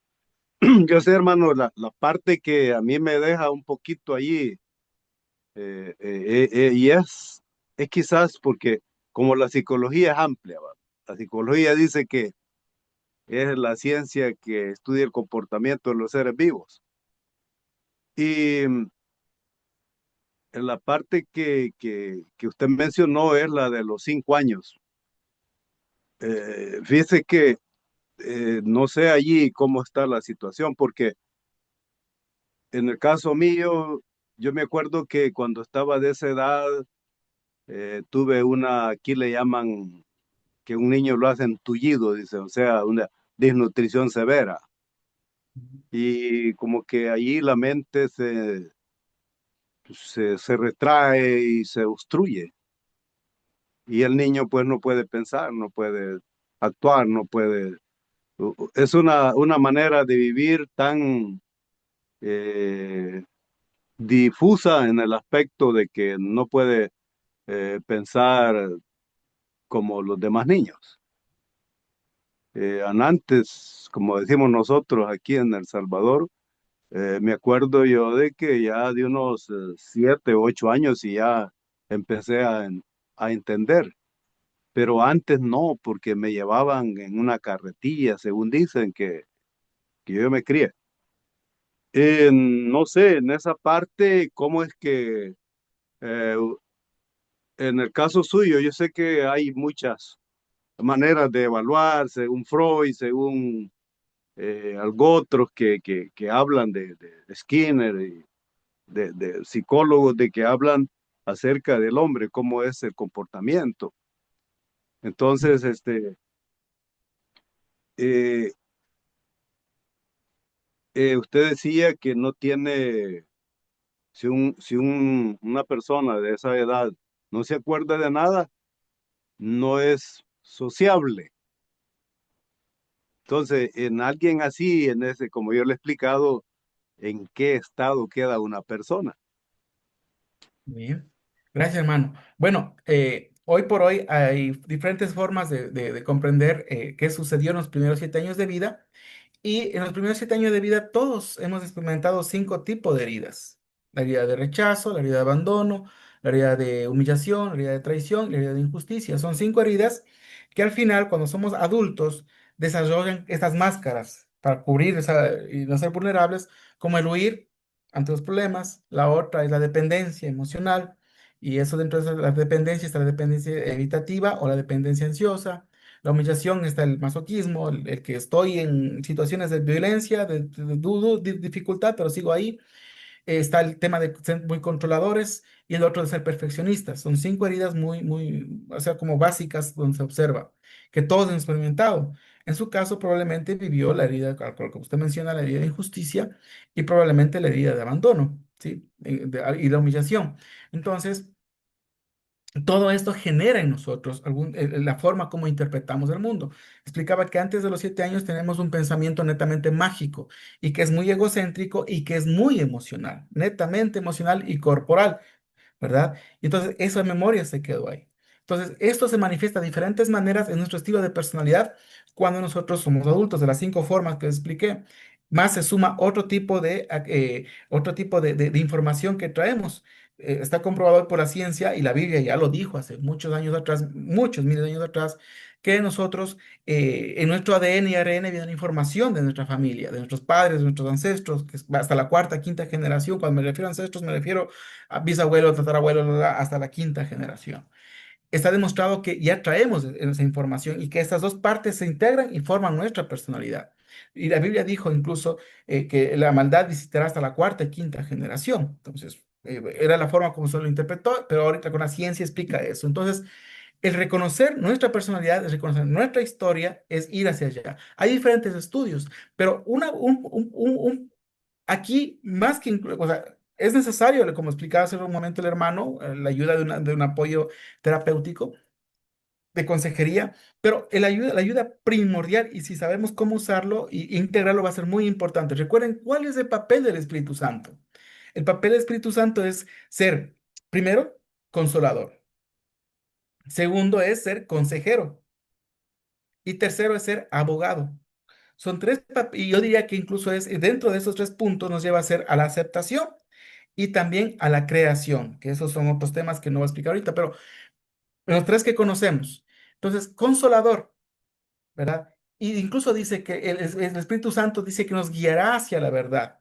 Yo sé, hermano, la parte que a mí me deja un poquito allí, y es quizás porque como la psicología es amplia, ¿va? La psicología dice que es la ciencia que estudia el comportamiento de los seres vivos. Y en la parte que usted mencionó es la de los 5 años. Fíjese que no sé allí cómo está la situación, porque en el caso mío, yo me acuerdo que cuando estaba de esa edad, tuve aquí le llaman que un niño lo hacen tullido, dice, o sea, una desnutrición severa. Y como que allí la mente se retrae y se obstruye. Y el niño pues no puede pensar, no puede actuar, no puede... Es una manera de vivir tan difusa en el aspecto de que no puede pensar como los demás niños. Antes, como decimos nosotros aquí en El Salvador, me acuerdo yo de que ya de unos 7, 8 años y ya empecé a entender, pero antes no, porque me llevaban en una carretilla, según dicen que yo me crié. No sé, en esa parte, ¿cómo es que eh, en el caso suyo, yo sé que hay muchas maneras de evaluar, según Freud, según algo otros que hablan de Skinner y de psicólogos de que hablan acerca del hombre, cómo es el comportamiento. Entonces, eh, usted decía que no tiene, si una persona de esa edad no se acuerda de nada, no es sociable. Entonces, en alguien así, en ese, como yo le he explicado, ¿en qué estado queda una persona? Bien, gracias, hermano. Bueno, hoy por hoy hay diferentes formas de comprender qué sucedió en los primeros 7 años de vida. Y en los primeros 7 años de vida todos hemos experimentado 5 tipos de heridas. La herida de rechazo, la herida de abandono, la herida de humillación, la herida de traición y la herida de injusticia. Son 5 heridas que al final, cuando somos adultos, desarrollan estas máscaras para cubrir y no ser vulnerables, como el huir ante los problemas. La otra es la dependencia emocional, y eso dentro de la dependencia está la dependencia evitativa o la dependencia ansiosa. La humillación está el masoquismo, el que estoy en situaciones de violencia, de dificultad, pero sigo ahí. Está el tema de ser muy controladores y el otro de ser perfeccionistas. Son cinco heridas o sea, como básicas donde se observa que todos han experimentado. En su caso, probablemente vivió la herida, como usted menciona, la herida de injusticia y probablemente la herida de abandono, ¿sí? Y la humillación. Entonces, todo esto genera en nosotros la forma como interpretamos el mundo. Explicaba que antes de los 7 años tenemos un pensamiento netamente mágico y que es muy egocéntrico y que es muy emocional, netamente emocional y corporal. ¿Verdad? Y entonces esa memoria se quedó ahí. Entonces, esto se manifiesta de diferentes maneras en nuestro estilo de personalidad cuando nosotros somos adultos, de las 5 formas que expliqué. Más se suma otro tipo de información que traemos. Está comprobado hoy por la ciencia y la Biblia ya lo dijo hace muchos años atrás, muchos miles de años atrás, que nosotros en nuestro ADN y ARN viene la información de nuestra familia, de nuestros padres, de nuestros ancestros, que es hasta la cuarta, quinta generación. Cuando me refiero a ancestros, me refiero a bisabuelo, tatarabuelo, hasta la quinta generación. Está demostrado que ya traemos esa información y que estas dos partes se integran y forman nuestra personalidad. Y la Biblia dijo incluso que la maldad visitará hasta la cuarta y quinta generación. Entonces, era la forma como se lo interpretó, pero ahorita con la ciencia explica eso. Entonces, el reconocer nuestra personalidad, el reconocer nuestra historia, es ir hacia allá. Hay diferentes estudios, pero aquí, más que, o sea, es necesario, como explicaba hace un momento el hermano, la ayuda de un apoyo terapéutico, de consejería, pero la ayuda primordial, y si sabemos cómo usarlo e integrarlo, va a ser muy importante. Recuerden cuál es el papel del Espíritu Santo. El papel del Espíritu Santo es ser, primero, consolador. Segundo es ser consejero. Y tercero es ser abogado. Son y yo diría que incluso es dentro de esos 3 puntos nos lleva a ser a la aceptación y también a la creación, que esos son otros temas que no voy a explicar ahorita, pero los tres que conocemos. Entonces, consolador, ¿verdad? Y incluso dice que el Espíritu Santo dice que nos guiará hacia la verdad.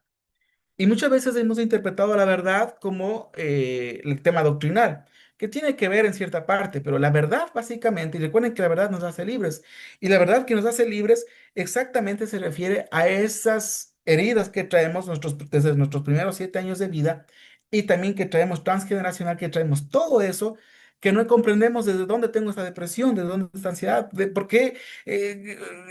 Y muchas veces hemos interpretado la verdad como el tema doctrinal, que tiene que ver en cierta parte, pero la verdad básicamente, y recuerden que la verdad nos hace libres, y la verdad que nos hace libres exactamente se refiere a esas heridas que traemos desde nuestros primeros 7 años de vida, y también que traemos transgeneracional, que traemos todo eso, que no comprendemos desde dónde tengo esta depresión, desde dónde esta ansiedad, de por qué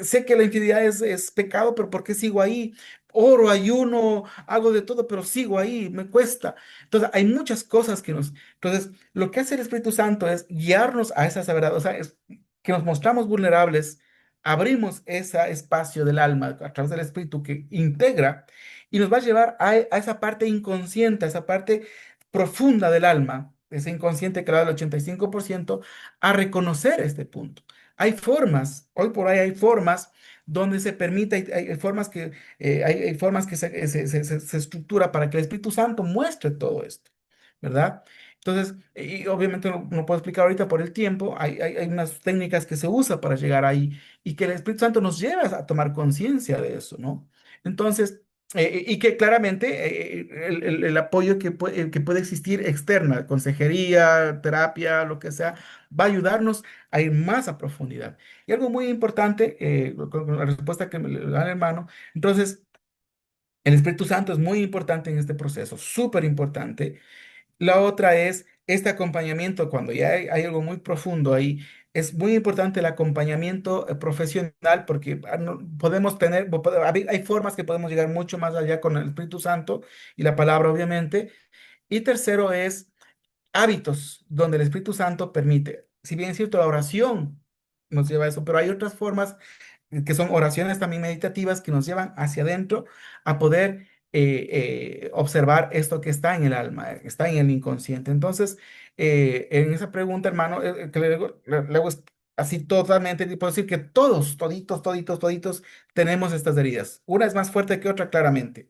sé que la infidelidad es pecado, pero por qué sigo ahí. Oro, ayuno, hago de todo, pero sigo ahí, me cuesta. Entonces, hay muchas cosas que nos... Entonces, lo que hace el Espíritu Santo es guiarnos a esa verdad, o sea, es que nos mostramos vulnerables, abrimos ese espacio del alma a través del Espíritu que integra y nos va a llevar a esa parte inconsciente, a esa parte profunda del alma, ese inconsciente que da el 85%, a reconocer este punto. Hay formas, hoy por ahí hay formas donde se permite, hay formas hay formas que se estructura para que el Espíritu Santo muestre todo esto, ¿verdad? Entonces, y obviamente no puedo explicar ahorita por el tiempo, hay unas técnicas que se usa para llegar ahí y que el Espíritu Santo nos lleva a tomar conciencia de eso, ¿no? Entonces, y que claramente el apoyo que puede existir externa, consejería, terapia, lo que sea, va a ayudarnos a ir más a profundidad. Y algo muy importante, con la respuesta que me da el hermano, entonces, el Espíritu Santo es muy importante en este proceso, súper importante. La otra es este acompañamiento, cuando ya hay algo muy profundo ahí, es muy importante el acompañamiento profesional porque podemos tener, hay formas que podemos llegar mucho más allá con el Espíritu Santo y la palabra, obviamente. Y tercero es hábitos donde el Espíritu Santo permite. Si bien es cierto, la oración nos lleva a eso, pero hay otras formas que son oraciones también meditativas que nos llevan hacia adentro a poder observar esto que está en el alma, está en el inconsciente. Entonces, en esa pregunta, hermano, que luego es así totalmente, puedo decir que todos, toditos, tenemos estas heridas. Una es más fuerte que otra, claramente.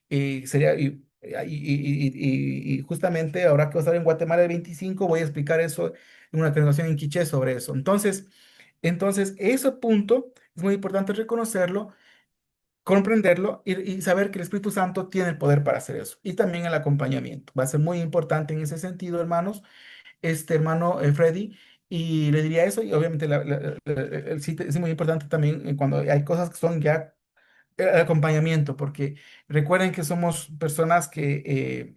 Y sería, y justamente ahora que voy a estar en Guatemala el 25, voy a explicar eso en una presentación en Quiché sobre eso. Entonces, ese punto es muy importante reconocerlo comprenderlo y saber que el Espíritu Santo tiene el poder para hacer eso. Y también el acompañamiento. Va a ser muy importante en ese sentido, hermanos, hermano Freddy. Y le diría eso, y obviamente sí, es muy importante también cuando hay cosas que son ya el acompañamiento, porque recuerden que somos personas que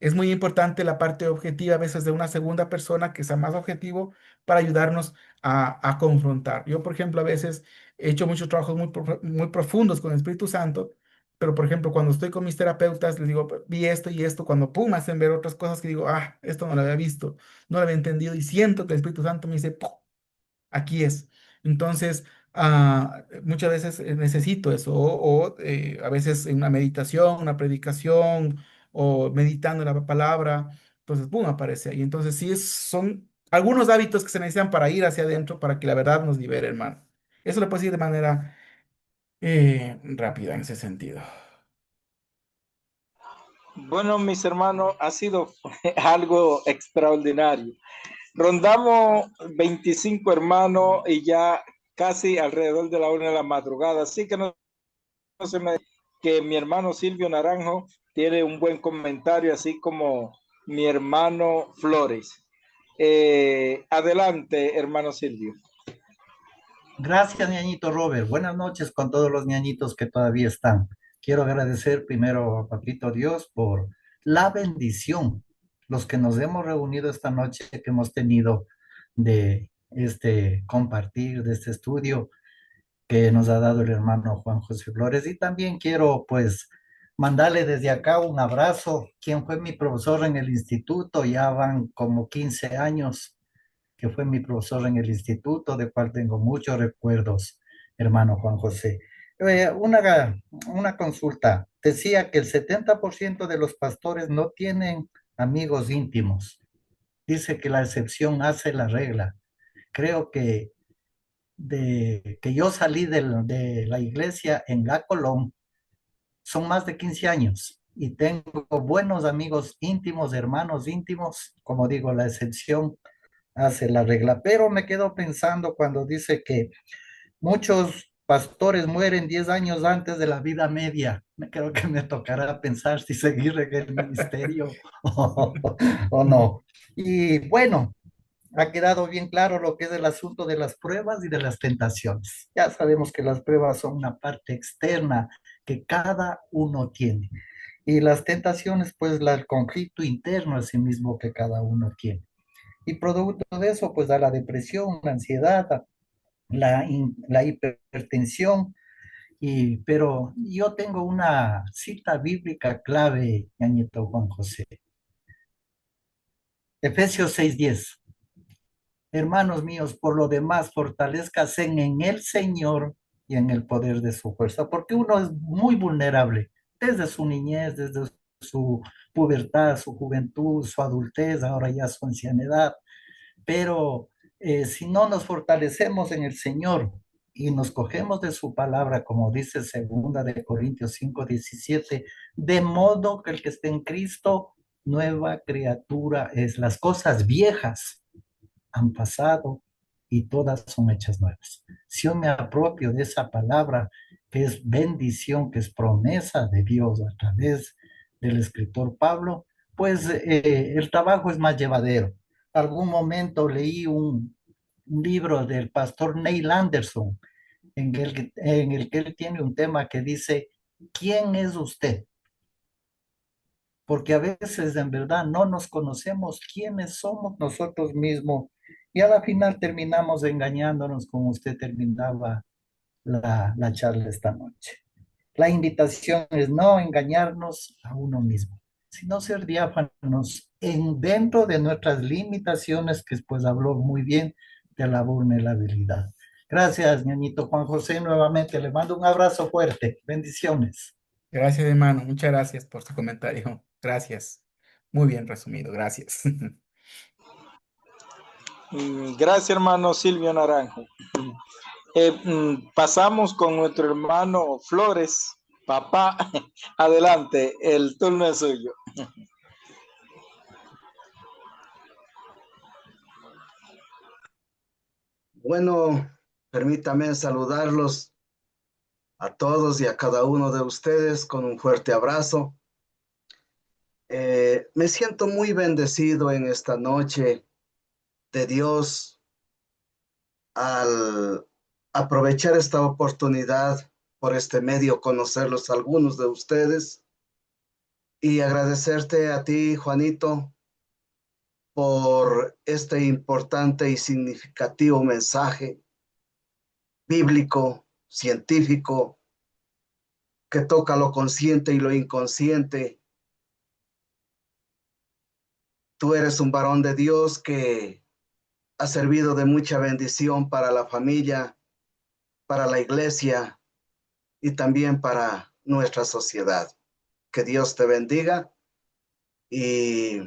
es muy importante la parte objetiva a veces de una segunda persona que sea más objetivo para ayudarnos a confrontar. Yo, por ejemplo, a veces he hecho muchos trabajos muy profundos con el Espíritu Santo, pero, por ejemplo, cuando estoy con mis terapeutas, les digo, vi esto y esto, cuando pum, me hacen ver otras cosas que digo, ah, esto no lo había visto, no lo había entendido y siento que el Espíritu Santo me dice, "Pum, aquí es". Entonces, muchas veces necesito eso, o a veces en una meditación, una predicación, o meditando en la palabra, entonces, boom, aparece ahí. Entonces, sí, son algunos hábitos que se necesitan para ir hacia adentro, para que la verdad nos libere, hermano. Eso lo puedo decir de manera rápida en ese sentido. Bueno, mis hermanos, ha sido algo extraordinario. Rondamos 25 hermanos y ya casi alrededor de la 1 de la madrugada. Así que no se me que mi hermano Silvio Naranjo tiene un buen comentario, así como mi hermano Flores. Adelante, hermano Silvio. Gracias, ñañito Robert. Buenas noches con todos los ñañitos que todavía están. Quiero agradecer primero a Papito Dios por la bendición, los que nos hemos reunido esta noche, que hemos tenido de este compartir, de este estudio que nos ha dado el hermano Juan José Flores. Y también quiero pues mandarle desde acá un abrazo, quien fue mi profesor en el instituto, ya van como 15 años que fue mi profesor en el instituto, de cual tengo muchos recuerdos, hermano Juan José. Una consulta. Decía que el 70% de los pastores no tienen amigos íntimos. Dice que la excepción hace la regla. Creo que de que yo salí de la iglesia en La Colón, son más de 15 años y tengo buenos amigos íntimos, hermanos íntimos, como digo, la excepción hace la regla. Pero me quedo pensando cuando dice que muchos pastores mueren 10 años antes de la vida media. Me creo que me tocará pensar si seguir en el ministerio o no. Y bueno, ha quedado bien claro lo que es el asunto de las pruebas y de las tentaciones. Ya sabemos que las pruebas son una parte externa que cada uno tiene. Y las tentaciones, pues, el conflicto interno a sí mismo que cada uno tiene. Y producto de eso, pues da la depresión, la ansiedad, la hipertensión. Pero yo tengo una cita bíblica clave, ñañito Juan José. Efesios 6:10. Hermanos míos, por lo demás, fortalezcanse en el Señor y en el poder de su fuerza, porque uno es muy vulnerable desde su niñez, desde su pubertad, su juventud, su adultez, ahora ya su ancianidad. Pero si no nos fortalecemos en el Señor y nos cogemos de su palabra, como dice 2 Corintios 5:17, de modo que el que esté en Cristo, nueva criatura es. Las cosas viejas han pasado y todas son hechas nuevas. Si yo me apropio de esa palabra, que es bendición, que es promesa de Dios a través del escritor Pablo, pues el trabajo es más llevadero. Algún momento leí un libro del pastor Neil Anderson, en el que él tiene un tema que dice, ¿quién es usted? Porque a veces en verdad no nos conocemos quiénes somos nosotros mismos y a la final terminamos engañándonos como usted terminaba la charla esta noche. La invitación es no engañarnos a uno mismo, sino ser diáfanos dentro de nuestras limitaciones, que después habló muy bien de la vulnerabilidad. Gracias, ñañito Juan José, nuevamente le mando un abrazo fuerte. Bendiciones. Gracias, hermano. Muchas gracias por su comentario. Gracias. Muy bien resumido. Gracias. Gracias, hermano Silvio Naranjo. Pasamos con nuestro hermano Flores. Papá, adelante, el turno es suyo. Bueno, permítame saludarlos a todos y a cada uno de ustedes con un fuerte abrazo. Me siento muy bendecido en esta noche de Dios al aprovechar esta oportunidad por este medio, conocerlos a algunos de ustedes y agradecerte a ti, Juanito, por este importante y significativo mensaje bíblico, científico, que toca lo consciente y lo inconsciente. Tú eres un varón de Dios que ha servido de mucha bendición para la familia, para la iglesia y también para nuestra sociedad. Que Dios te bendiga y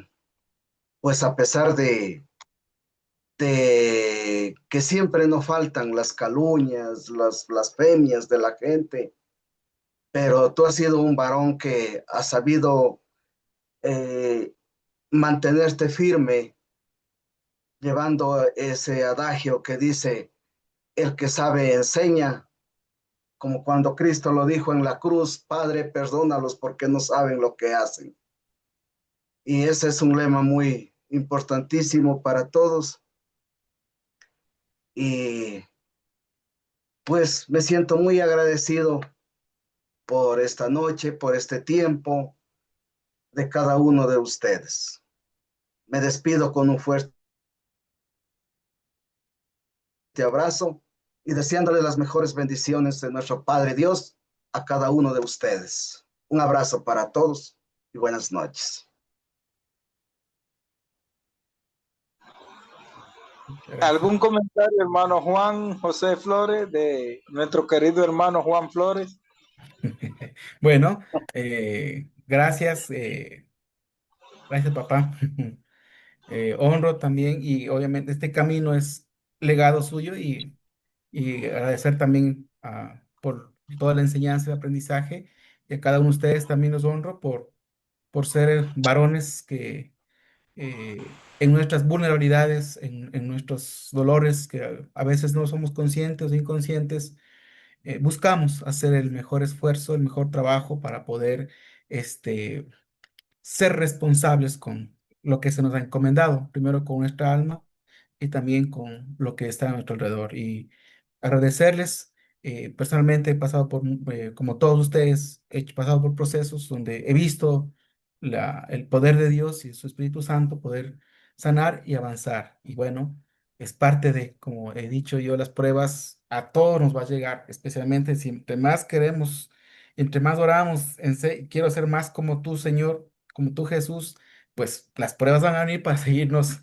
pues a pesar de que siempre nos faltan las calumnias, las blasfemias de la gente, pero tú has sido un varón que ha sabido eh, mantenerte firme, llevando ese adagio que dice, el que sabe enseña, como cuando Cristo lo dijo en la cruz, Padre, perdónalos porque no saben lo que hacen. Y ese es un lema muy importantísimo para todos. Y pues me siento muy agradecido por esta noche, por este tiempo de cada uno de ustedes. Me despido con un fuerte abrazo y deseándole las mejores bendiciones de nuestro Padre Dios a cada uno de ustedes. Un abrazo para todos y buenas noches. ¿Algún comentario, hermano Juan José Flores, de nuestro querido hermano Juan Flores? Bueno, gracias, gracias papá. Honro también y obviamente este camino es legado suyo y agradecer también por toda la enseñanza y aprendizaje y a cada uno de ustedes también los honro por ser varones que en nuestras vulnerabilidades, en nuestros dolores que a veces no somos conscientes o inconscientes, buscamos hacer el mejor esfuerzo, el mejor trabajo para poder este, ser responsables con lo que se nos ha encomendado, primero con nuestra alma y también con lo que está a nuestro alrededor. Y agradecerles, personalmente he pasado por, como todos ustedes, he pasado por procesos donde he visto el poder de Dios y su Espíritu Santo poder sanar y avanzar. Y bueno, es parte de, como he dicho yo, las pruebas a todos nos va a llegar, especialmente si entre más queremos, entre más oramos, quiero ser más como tú, Señor, como tú, Jesús, pues las pruebas van a venir para seguirnos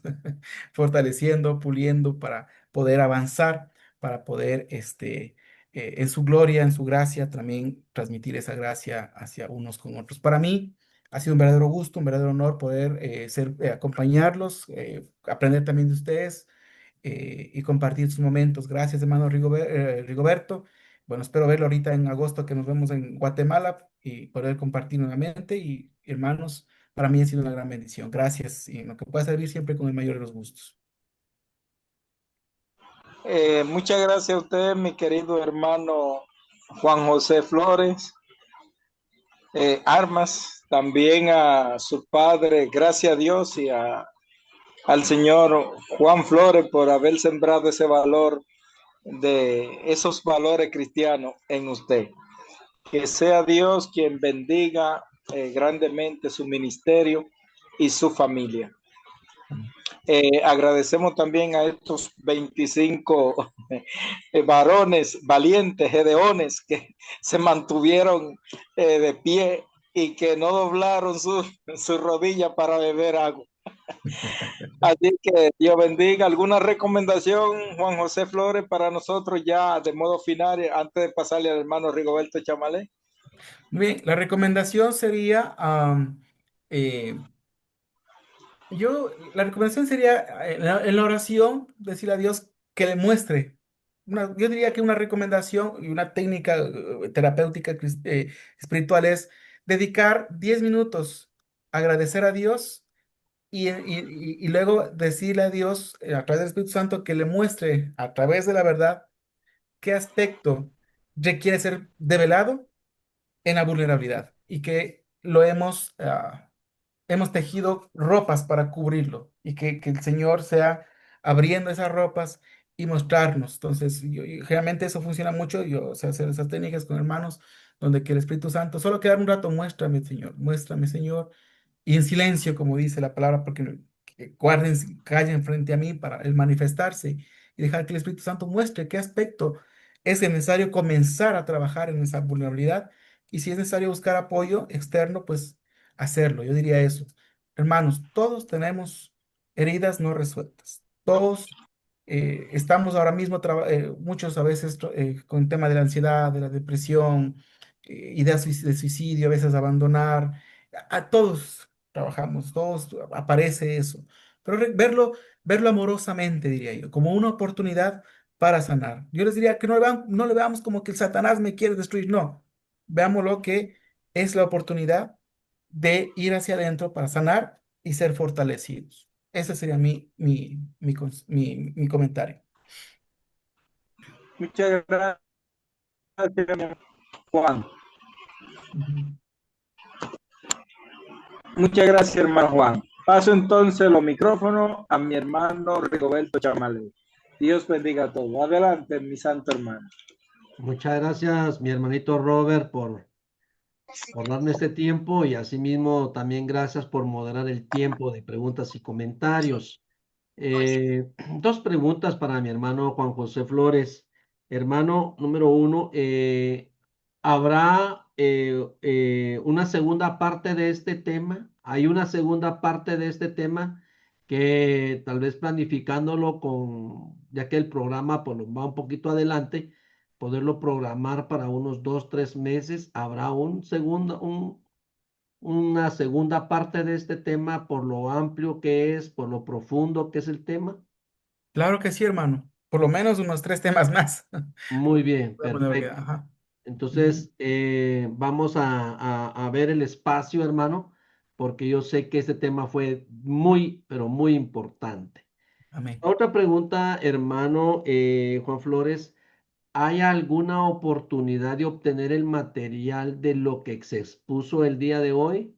fortaleciendo, puliendo, para poder avanzar, para poder, en su gloria, en su gracia, también transmitir esa gracia hacia unos con otros. Para mí ha sido un verdadero gusto, un verdadero honor poder acompañarlos, aprender también de ustedes y compartir sus momentos. Gracias, hermano Rigoberto. Bueno, espero verlo ahorita en agosto que nos vemos en Guatemala y poder compartir nuevamente. Y hermanos, para mí ha sido una gran bendición. Gracias y en lo que pueda servir siempre con el mayor de los gustos. Muchas gracias a usted, mi querido hermano Juan José Flores. Armas, también a su padre, gracias a Dios y al señor Juan Flores por haber sembrado ese valor de esos valores cristianos en usted. Que sea Dios quien bendiga grandemente su ministerio y su familia. Agradecemos también a estos 25 varones valientes, gedeones, que se mantuvieron de pie y que no doblaron su rodilla para beber agua. Así que Dios bendiga. ¿Alguna recomendación, Juan José Flores, para nosotros ya de modo final, antes de pasarle al hermano Rigoberto Chamalé? Bien, la recomendación sería, la recomendación sería en la oración decirle a Dios que le muestre. Yo diría que una recomendación y una técnica terapéutica espiritual es dedicar 10 minutos a agradecer a Dios y luego decirle a Dios a través del Espíritu Santo que le muestre a través de la verdad qué aspecto requiere ser develado en la vulnerabilidad y que lo hemos tejido ropas para cubrirlo y que el Señor sea abriendo esas ropas y mostrarnos. Entonces, generalmente eso funciona mucho, o sea, hacer esas técnicas con hermanos, donde que el Espíritu Santo, solo quedar un rato, muéstrame, Señor, y en silencio, como dice la palabra, porque guarden, callen frente a mí para el manifestarse y dejar que el Espíritu Santo muestre qué aspecto es necesario comenzar a trabajar en esa vulnerabilidad y si es necesario buscar apoyo externo, pues hacerlo. Yo diría eso. Hermanos, todos tenemos heridas no resueltas. Todos estamos ahora mismo, muchos a veces con el tema de la ansiedad, de la depresión, ideas de suicidio, a veces abandonar. A todos trabajamos, todos aparece eso. Pero verlo amorosamente, diría yo, como una oportunidad para sanar. Yo les diría que no le veamos como que el Satanás me quiere destruir, no. Veámoslo que es la oportunidad de ir hacia adentro para sanar y ser fortalecidos. Ese sería mi comentario. Muchas gracias, Juan. Ujú. Muchas gracias, hermano Juan. Paso entonces los micrófonos a mi hermano Rigoberto Chamalé. Dios bendiga a todos. Adelante, mi santo hermano. Muchas gracias, mi hermanito Robert, por darme este tiempo y asimismo también gracias por moderar el tiempo de preguntas y comentarios. Dos preguntas para mi hermano Juan José Flores. Hermano número uno, ¿habrá una segunda parte de este tema? ¿Hay una segunda parte de este tema que tal vez planificándolo ya que el programa pues, va un poquito adelante, poderlo programar para unos 2, 3 meses? ¿Habrá una segunda parte de este tema por lo amplio que es, por lo profundo que es el tema? Claro que sí, hermano. Por lo menos unos 3 temas más. Muy bien, Podemos debatir. perfecto. Ajá. Ujú. Entonces, vamos a ver el espacio, hermano, porque yo sé que este tema fue muy, pero muy importante. Amén. Otra pregunta, hermano Juan Flores, ¿hay alguna oportunidad de obtener el material de lo que se expuso el día de hoy?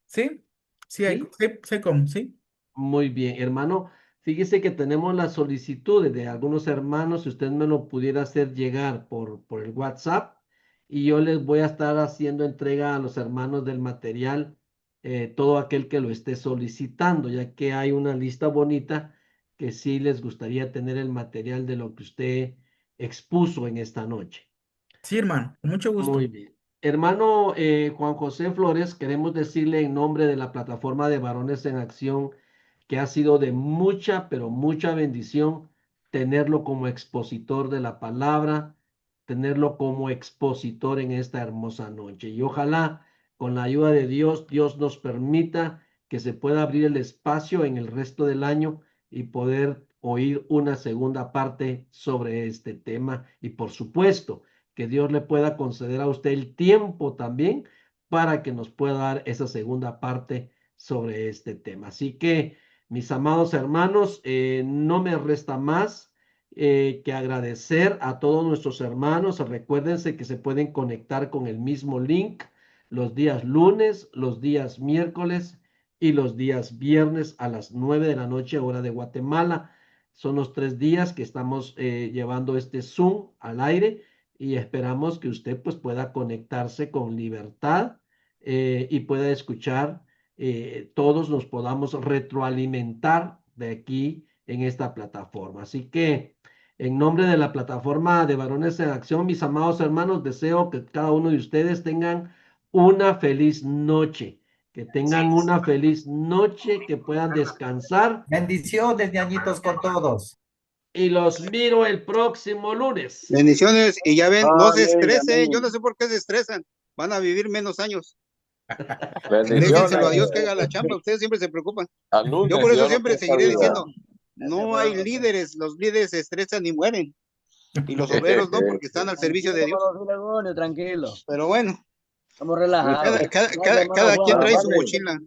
Sí, sí, ¿Sí? sé cómo, sí. Muy bien, hermano. Fíjese que tenemos las solicitudes de algunos hermanos, si usted me lo pudiera hacer llegar por el WhatsApp, y yo les voy a estar haciendo entrega a los hermanos del material, todo aquel que lo esté solicitando, ya que hay una lista bonita que sí les gustaría tener el material de lo que usted expuso en esta noche. Sí, hermano, con mucho Muy gusto. bien. Hermano Juan José Flores, queremos decirle en nombre de la plataforma de Varones en Acción que ha sido de mucha, pero mucha bendición tenerlo como expositor de la palabra, tenerlo como expositor en esta hermosa noche. Y ojalá, con la ayuda de Dios, Dios nos permita que se pueda abrir el espacio en el resto del año y poder oír una segunda parte sobre este tema. Y por supuesto, que Dios le pueda conceder a usted el tiempo también para que nos pueda dar esa segunda parte sobre este tema. Así que, mis amados hermanos, no me resta más que agradecer a todos nuestros hermanos. Recuérdense que se pueden conectar con el mismo link los días lunes, los días miércoles y los días viernes a las 9 de la noche, hora de Guatemala. Son los 3 días que estamos llevando este Zoom al aire y esperamos que usted pues pueda conectarse con libertad y pueda escuchar, todos nos podamos retroalimentar de aquí en esta plataforma. Así que en nombre de la plataforma de Varones en Acción, mis amados hermanos, deseo que cada uno de ustedes tengan una feliz noche, que tengan una feliz noche, que puedan descansar Bendiciones, ñañitos, con todos. y los miro el próximo lunes. Bendiciones, y ya ven, no se Amén, estresen, yo amén. no sé por qué se estresan, van a vivir menos años. Bendiciones. Déjenselo a Dios que haga la chamba, ustedes siempre se preocupan. Al Yo lunes, por eso Dios nos siempre presta seguiré vida. diciendo, no hay líderes, los líderes se estresan y mueren, y los obreros no, porque están al servicio de Dios. Tranquilo, Pero bueno, estamos relajados. cada quien trae su mochila.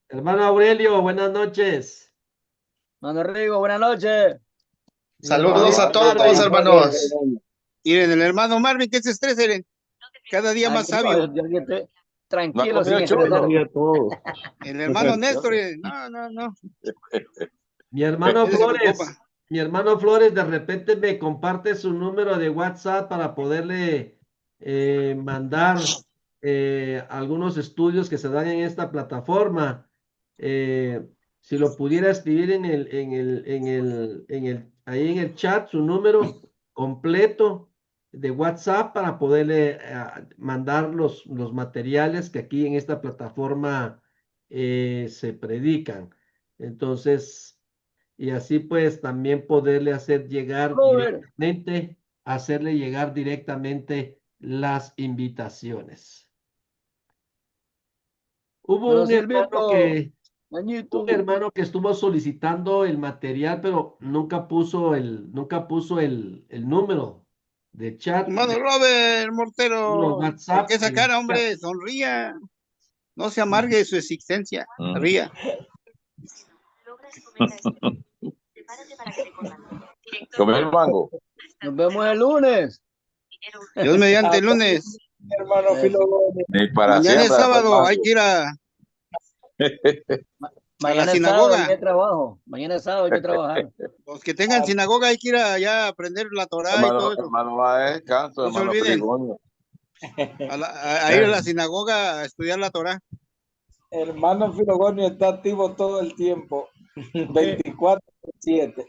Hermano Aurelio, buenas noches. Mano Rigo, buenas noches. Saludos a todos, Marvin. hermanos. Miren, el hermano Marvin, que se estresa, miren. Cada día más sabio. Tranquilo, sin estresar. El hermano Néstor, no. Mi hermano Ese se Flores, preocupa. mi hermano Flores, de repente me comparte su número de WhatsApp para poderle mandar algunos estudios que se dan en esta plataforma. Si lo pudiera escribir ahí en el chat, su número completo de WhatsApp para poderle mandar los materiales que aquí en esta plataforma se predican. Entonces, y así pues también poderle hacerle llegar directamente las invitaciones. Hubo Pero un Silvito, hermano que estuvo solicitando el material, pero nunca puso el número de chat. Hermano Robert Los Mortero, WhatsApp ¿por qué esa en cara, el hombre? Sonría. No se amargue de su existencia. Ría. Come el mango. nos vemos el lunes. Dios mediante el lunes. Hermano Filogoni. Ni para Mañana es siempre. sábado, hay que ir a Mañana es sábado, sinagoga. hay que trabajo. Mañana es sábado, hay que trabajar. Los que tengan sinagoga hay que ir allá a aprender la Torá y todo eso. Hermano va a descanso, No se hermano olviden. Frigoño. A ir a la sinagoga a estudiar la Torá. Hermano Filogoni está activo todo el tiempo. 24/7.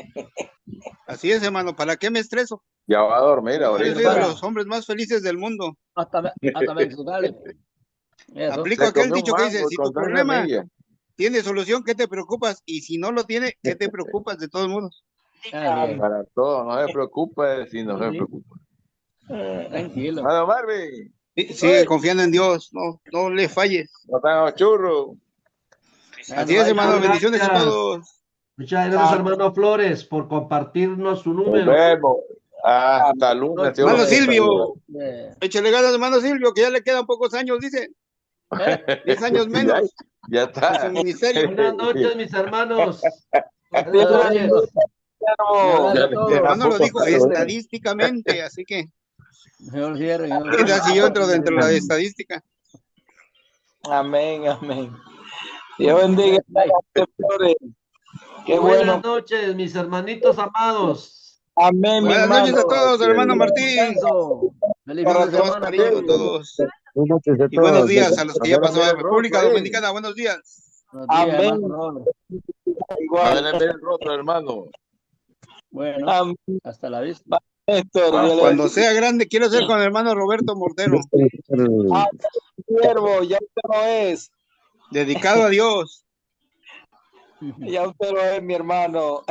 Así es, hermano. ¿Para qué me estreso? Ya va a dormir Yo ahorita. soy de los hombres más felices del mundo. Hasta Mexicali. Eso. Aplico Se aquel comió un dicho que dice, mango si con tu 3 problema semillas. tiene solución, ¿qué te preocupas? Y si no lo tiene, ¿qué te preocupas de todos modos? Para todo, no se preocupe si no se preocupa. Tranquilo. Hermano Marvin, Sigue confiando en Dios, no le falles. no tengo churro. Así es, hermano, bendiciones a todos. Muchas gracias, hermano Flores, por compartirnos su Nos número. vemos. Hasta lunes. Dios Hermano los bendiga. Silvio, échale ganas, hermano Silvio, que ya le quedan pocos años, dice. 10 años menos Ya en su está. ministerio. Buenas noches, mis hermanos. Buenas noches. El hermano lo dijo estadísticamente, así que Mejor cierre. ¿qué tal si yo entro dentro de la estadística? Amén. Dios bendiga. Qué bueno. Buenas noches, mis hermanitos amados. Amén, mi Buenas hermano. noches a todos, hermano Martín. Feliz Para fin de todos, semana a cariño a todos. todos. Buenas noches a Y buenos todos. días a los que ya Nos pasó a la vemos en el República rostro ahí. Dominicana. Buenos días. Buenos días, Amén. hermano Robert. A ver el rostro, hermano. Bueno, Amén. hasta la vista. Néstor, Dios le Cuando bendiga. sea grande, quiero ser con el hermano Roberto Mortero, Siervo, ya usted no es. dedicado a Dios. Ya usted no es, mi hermano.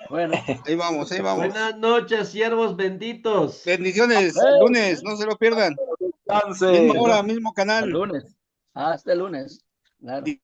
Bueno, ahí vamos, ahí vamos. Buenas noches, siervos benditos. Bendiciones, lunes, no se lo pierdan. Descanse. Misma hora, mismo hasta el canal. lunes. Hasta el lunes. Claro.